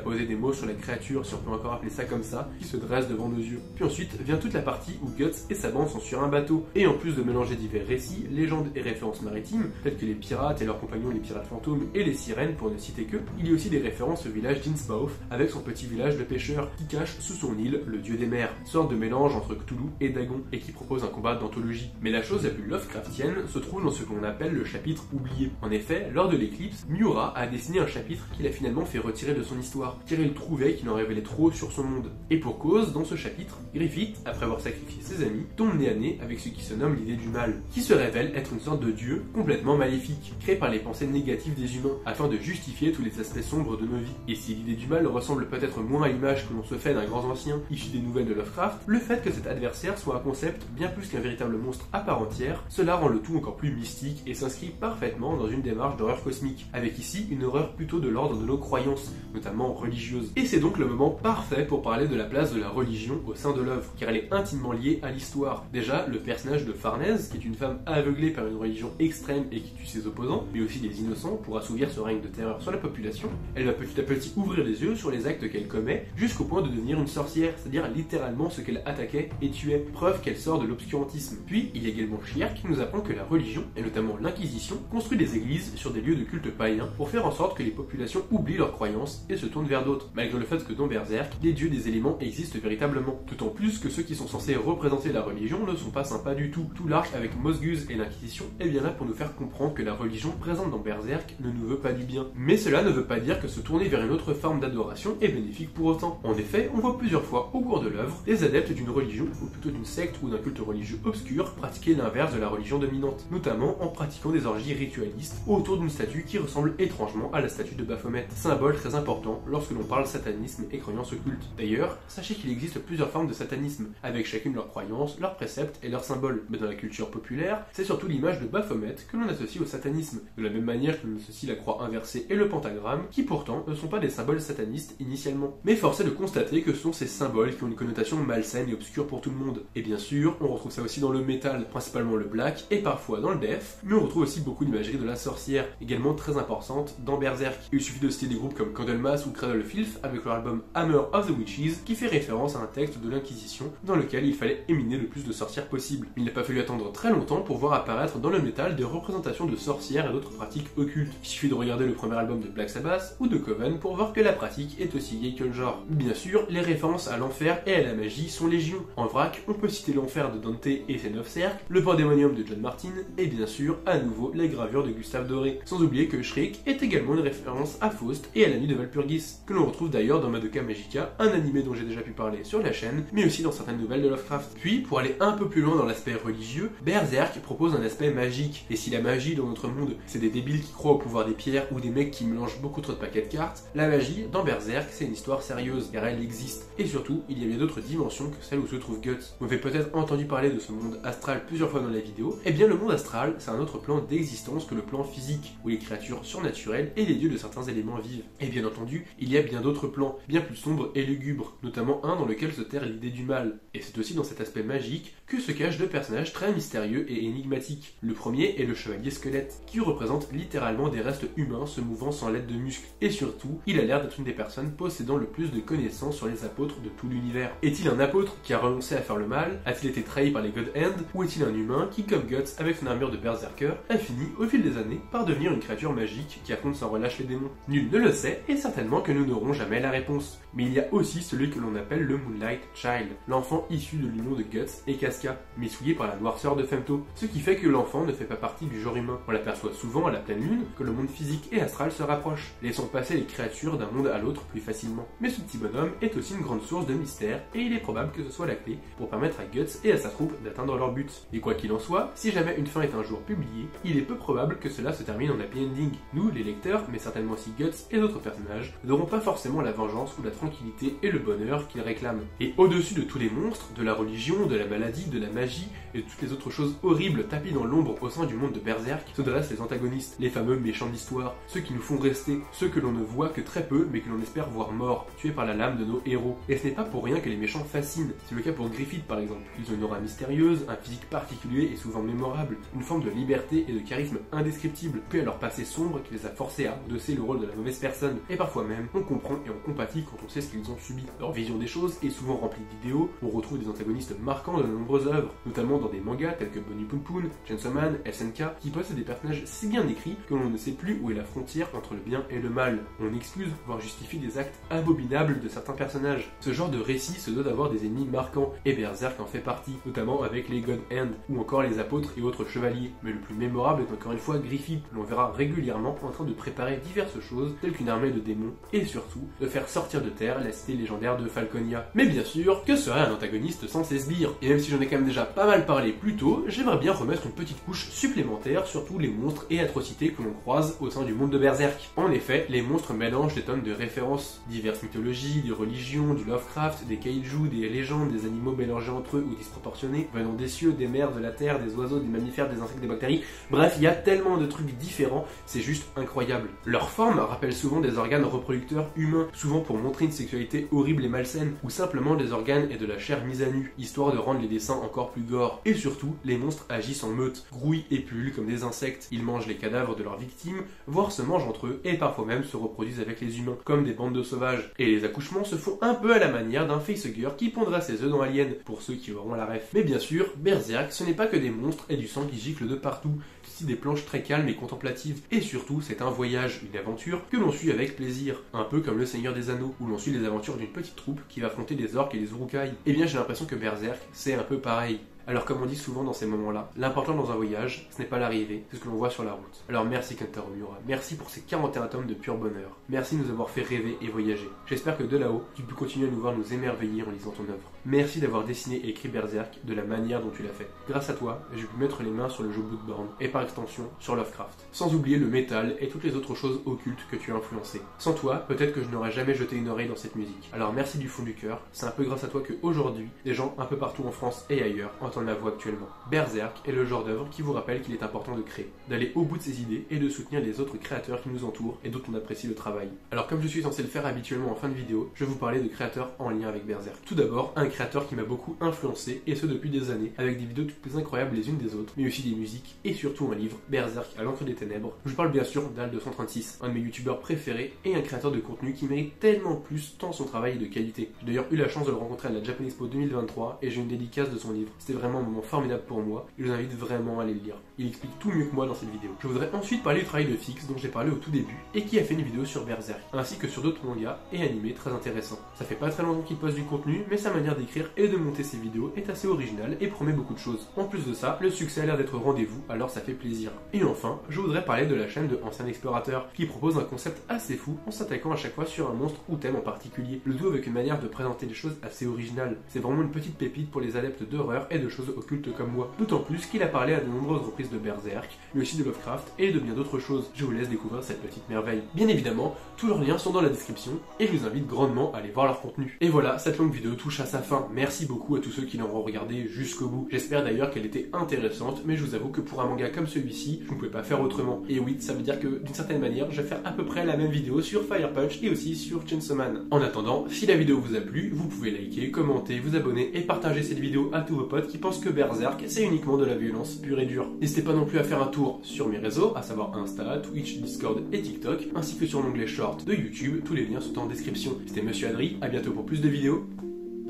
poser des mots sur la créature, si on peut encore appeler ça comme ça, qui se dresse devant nos yeux. Puis ensuite vient toute la partie où Guts et sa bande sont sur un bateau, et en plus de mélanger divers récits, légendes et références maritimes, telles que les pirates et leurs compagnons les pirates fantômes et les sirènes pour ne citer que, il y a aussi des références au village d'Innsmouth, avec son petit village de pêcheurs, qui cache sous son île le dieu des mers, sorte de mélange entre Cthulhu et Dagon, et qui propose un combat d'anthologie. Mais la chose la plus Lovecraftienne se trouve dans ce que l'on appelle le chapitre oublié. En effet, lors de l'éclipse, Miura a dessiné un chapitre qu'il a finalement fait retirer de son histoire, car il trouvait qu'il en révélait trop sur son monde. Et pour cause, dans ce chapitre, Griffith, après avoir sacrifié ses amis, tombe nez à nez avec ce qui se nomme l'idée du mal, qui se révèle être une sorte de dieu complètement maléfique, créé par les pensées négatives des humains, afin de justifier tous les aspects sombres de nos vies. Et si l'idée du mal ressemble peut-être moins à l'image que l'on se fait d'un grand ancien issu des nouvelles de Lovecraft, le fait que cet adversaire soit un concept bien plus qu'un véritable monstre à part entière, cela rend le tout encore plus mystique et s'inscrit parfaitement dans une démarche d'horreur cosmique, avec ici une horreur plutôt de l'ordre de nos croyances, notamment religieuses. Et c'est donc le moment parfait pour parler de la place de la religion au sein de l'œuvre, car elle est intimement liée à l'histoire. Déjà, le personnage de Farnèse, qui est une femme aveuglée par une religion extrême et qui tue ses opposants, mais aussi des innocents pour assouvir ce règne de terreur sur la population, elle va petit à petit ouvrir les yeux sur les actes qu'elle commet, jusqu'au point de devenir une sorcière, c'est-à-dire littéralement ce qu'elle attaquait et tuait, preuve qu'elle sort de l'obscurantisme. Puis, il y a également Shirk qui nous apprend que la religion, et notamment l'Inquisition, construit des églises sur des lieux de culte païens pour faire en sorte que les populations oublient leurs croyances et se tournent vers d'autres, malgré le fait que dans Berserk, les dieux des éléments existent véritablement. D'autant plus que ceux qui sont censés représenter la religion ne sont pas sympas du tout. Tout l'arc avec Mosguz et l'Inquisition est bien là pour nous faire comprendre que la religion présente dans Berserk ne nous veut pas du bien. Mais cela ne veut pas dire que se tourner vers une autre forme d'adoration est bénéfique pour autant. En effet, on voit plusieurs fois au cours de l'œuvre des adeptes d'une religion, ou plutôt d'une secte ou d'un culte religieux obscur, pratiquer l'inverse de la religion dominante, notamment en pratiquant des orgies ritualistes autour d'une statue qui ressemble étrangement à la statue de Baphomet, symbole très important lorsque l'on parle satanisme et croyances occultes. D'ailleurs, sachez qu'il existe plusieurs formes de satanisme, avec chacune leurs croyances, leurs préceptes et leurs symboles. Mais dans la culture populaire, c'est surtout l'image de Baphomet que l'on associe au satanisme, de la même manière que l'on associe la croix inversée et le pentagramme, qui pourtant ne sont pas des symboles satanistes initialement. Mais force est de constater que ce sont ces symboles qui ont une connotation malsaine et obscure pour tout le monde. Et bien sûr, on retrouve ça aussi dans le métal, principalement le black, et parfois dans le death, mais on retrouve aussi beaucoup d'imagerie de la sorcière, également très importante dans Berserk. Il suffit de citer des groupes comme Candlemas ou Cradle Filth avec leur album Hammer of the Witches, qui fait référence à un texte de l'Inquisition dans lequel il fallait éminer le plus de sorcières possible. Il n'a pas fallu attendre très longtemps pour voir apparaître dans le métal des représentations de sorcières et d'autres pratiques occultes. Il suffit de regarder le premier album de Black Sabbath ou de Coven pour voir que la pratique est aussi vieille que le genre. Bien sûr, les références à l'enfer et à la magie sont légion. En vrac, on peut citer l'enfer de Dante et ses 9 cercles, le Pandémonium de John Martin, et bien sûr, à nouveau, les gravures de Gustave Doré. Sans oublier que Shriek est également une référence à Faust et à la nuit de Walpurgis, que l'on retrouve d'ailleurs dans Madoka Magica, un animé dont j'ai déjà pu parler sur la chaîne, mais aussi dans certaines nouvelles de Lovecraft. Puis, pour aller un peu plus loin dans l'aspect religieux, Berserk propose un aspect magique, et si la magie dans notre monde, c'est des débiles qui croient au pouvoir des pierres ou des mecs qui mélangent beaucoup trop de paquets de cartes, la magie, dans Berserk, c'est une histoire sérieuse, car elle existe. Et surtout, il y a bien d'autres dimensions que celle où se trouve Guts. Vous avez peut-être entendu parler de ce monde astral plusieurs fois dans la vidéo. Eh bien, le monde astral, c'est un autre plan d'existence que le plan physique, où les créatures surnaturelles et les dieux de certains éléments vivent. Et bien entendu, il y a bien d'autres plans, bien plus sombres et lugubres, notamment un dans lequel se terre l'idée du mal. Et c'est aussi dans cet aspect magique que se cachent deux personnages très mystérieux et énigmatiques. Le premier est le chevalier squelette, qui représente littéralement des restes humains se mouvant sans l'aide de muscles. Et surtout, il a l'air d'être une des personnes possédant le plus de connaissances sur les apôtres de tout l'univers. Est-il un apôtre qui a renoncé à faire le mal? A-t-il été trahi par les God Hand? Ou est-il un humain qui, comme Guts, avec son armure de berserker, a fini, au fil des années, par devenir une créature magique qui affronte sans relâche les démons? Nul ne le sait, et certainement que nous n'aurons jamais la réponse. Mais il y a aussi celui que l'on appelle le Moonlight Child, l'enfant issu de l'union de Guts et Casca, mais souillé par la noirceur de Femto, ce qui fait que l'enfant ne fait pas partie du genre humain. On l'aperçoit souvent à la pleine lune, que le monde physique et astral se rapprochent, laissant passer les créatures d'un monde à l'autre plus facilement. Mais ce petit bonhomme est aussi une grande source de mystère, et il est probable que ce soit la clé pour permettre à Guts et à sa troupe d'atteindre leur but. Et quoi qu'il en soit, si jamais une fin est un jour publiée, il est peu probable que cela se termine en happy ending. Nous, les lecteurs, mais certainement aussi Guts et d'autres personnages, n'auront pas forcément la vengeance ou la tranquillité et le bonheur qu'ils réclament. Et au-dessus de tous les monstres, de la religion, de la maladie, de la magie et de toutes les autres choses horribles tapies dans l'ombre au sein du monde de Berserk, se dressent les antagonistes, les fameux méchants d'histoire, ceux qui nous font rester, ceux que l'on ne voit que très peu mais que l'on espère voir morts, tués par la lame de nos héros. Et ce n'est pas pour rien que les méchants fascinent, c'est le cas pour Griffith par exemple. Ils ont une aura mystérieuse, un physique particulier et souvent mémorable, une forme de liberté et de charisme indescriptible, puis à leur passé sombre qui les a forcés à endosser le rôle de la mauvaise personne. Et parfois même, on comprend et on compatit quand on sait ce qu'ils ont subi. Leur vision des choses est souvent remplie d'idéaux, on retrouve des antagonistes marquants de nombreuses œuvres, notamment dans des mangas tels que Bunny Poon Poon, Chainsaw Man, SNK, qui possèdent des personnages si bien écrits que l'on ne sait plus où est la frontière entre le bien et le mal. On excuse, voire justifie des actes abominables de certains personnages. Ce genre de récit se doit d'avoir des ennemis marquants, et Berserk en fait partie, notamment avec les God Hand, ou encore les apôtres et autres chevaliers. Mais le plus mémorable est encore une fois Griffith, que l'on verra régulièrement en train de préparer diverses choses, telles qu'une armée de démons, et surtout, de faire sortir de terre la cité légendaire de Falconia. Mais bien sûr, que serait un antagoniste sans ses sbires? Et même si j'en ai quand même déjà pas mal parlé plus tôt, j'aimerais bien remettre une petite couche supplémentaire sur tous les monstres et atrocités que l'on croise au sein du monde de Berserk. En effet, les monstres mélangent des tonnes de références, diverses mythologies, des religions, du Lovecraft, des kaiju, des légendes, des animaux mélangés entre eux ou disproportionnés, venant des cieux, des mers, de la terre, des oiseaux, des mammifères, des insectes, des bactéries. Bref, il y a tellement de trucs différents, c'est juste incroyable. Leur forme rappelle souvent des organes reproducteurs humains, souvent pour montrer une sexualité horrible et malsaine, ou simplement des organes et de la chair mise à nu, histoire de rendre les dessins encore plus gore. Et surtout, les monstres agissent en meute, grouillent et pullulent comme des insectes. Ils mangent les cadavres de leurs victimes, voire se mangent entre eux, et parfois même se reproduisent avec les humains, comme des bandes de sauvages. Et les accouchements se font un peu à la manière d'un facehugger qui pondra ses œufs dans Alien, pour ceux qui auront la ref. Mais bien sûr, Berserk, ce n'est pas que des monstres et du sang qui gicle de partout, c'est aussi des planches très calmes et contemplatives. Et surtout, c'est un voyage, une aventure, que l'on suit avec plaisir, un peu comme le Seigneur des Anneaux, où l'on suit les aventures d'une petite troupe qui va affronter les orques et les urukai. Et bien j'ai l'impression que Berserk, c'est un peu pareil. Alors comme on dit souvent dans ces moments-là, l'important dans un voyage, ce n'est pas l'arrivée, c'est ce que l'on voit sur la route. Alors merci Kentaro Miura, merci pour ces 41 tomes de pur bonheur. Merci de nous avoir fait rêver et voyager. J'espère que de là-haut, tu peux continuer à nous voir nous émerveiller en lisant ton œuvre. Merci d'avoir dessiné et écrit Berserk de la manière dont tu l'as fait. Grâce à toi, j'ai pu mettre les mains sur le jeu Bloodborne et par extension sur Lovecraft. Sans oublier le métal et toutes les autres choses occultes que tu as influencées. Sans toi, peut-être que je n'aurais jamais jeté une oreille dans cette musique. Alors merci du fond du cœur, c'est un peu grâce à toi que aujourd'hui, des gens un peu partout en France et ailleurs entendent ma voix actuellement. Berserk est le genre d'œuvre qui vous rappelle qu'il est important de créer, d'aller au bout de ses idées et de soutenir les autres créateurs qui nous entourent et dont on apprécie le travail. Alors comme je suis censé le faire habituellement en fin de vidéo, je vais vous parler de créateurs en lien avec Berserk. Tout d'abord, un créateur qui m'a beaucoup influencé, et ce depuis des années, avec des vidéos toutes plus incroyables les unes des autres, mais aussi des musiques et surtout un livre, Berserk à l'encre des ténèbres. Je parle bien sûr d'Al236, un de mes youtubeurs préférés et un créateur de contenu qui mérite tellement plus tant son travail est de qualité. J'ai d'ailleurs eu la chance de le rencontrer à la Japan Expo 2023 et j'ai une dédicace de son livre. C'était vraiment un moment formidable pour moi et je vous invite vraiment à aller le lire. Il explique tout mieux que moi dans cette vidéo. Je voudrais ensuite parler du travail de Fix dont j'ai parlé au tout début et qui a fait une vidéo sur Berserk, ainsi que sur d'autres mangas et animés très intéressants. Ça fait pas très longtemps qu'il poste du contenu, mais sa manière d'écrire et de monter ses vidéos est assez originale et promet beaucoup de choses. En plus de ça, le succès a l'air d'être au rendez-vous, alors ça fait plaisir. Et enfin, je voudrais parler de la chaîne de Ancien Explorateur, qui propose un concept assez fou en s'attaquant à chaque fois sur un monstre ou thème en particulier. Le tout avec une manière de présenter les choses assez originale. C'est vraiment une petite pépite pour les adeptes d'horreur et de choses occultes comme moi. D'autant plus qu'il a parlé à de nombreuses reprises de Berserk, mais aussi de Lovecraft et de bien d'autres choses. Je vous laisse découvrir cette petite merveille. Bien évidemment, tous leurs liens sont dans la description et je vous invite grandement à aller voir leur contenu. Et voilà, cette longue vidéo touche à sa fin. enfin, merci beaucoup à tous ceux qui l'auront regardé jusqu'au bout. J'espère d'ailleurs qu'elle était intéressante, mais je vous avoue que pour un manga comme celui-ci, je ne pouvais pas faire autrement. Et oui, ça veut dire que d'une certaine manière, je vais faire à peu près la même vidéo sur Fire Punch et aussi sur Chainsaw Man. En attendant, si la vidéo vous a plu, vous pouvez liker, commenter, vous abonner et partager cette vidéo à tous vos potes qui pensent que Berserk, c'est uniquement de la violence pure et dure. N'hésitez pas non plus à faire un tour sur mes réseaux, à savoir Insta, Twitch, Discord et TikTok, ainsi que sur l'onglet Short de YouTube. Tous les liens sont en description. C'était Monsieur Adri, à bientôt pour plus de vidéos.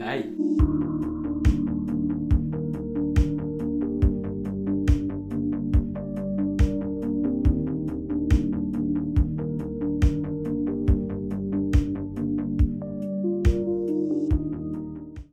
Bye.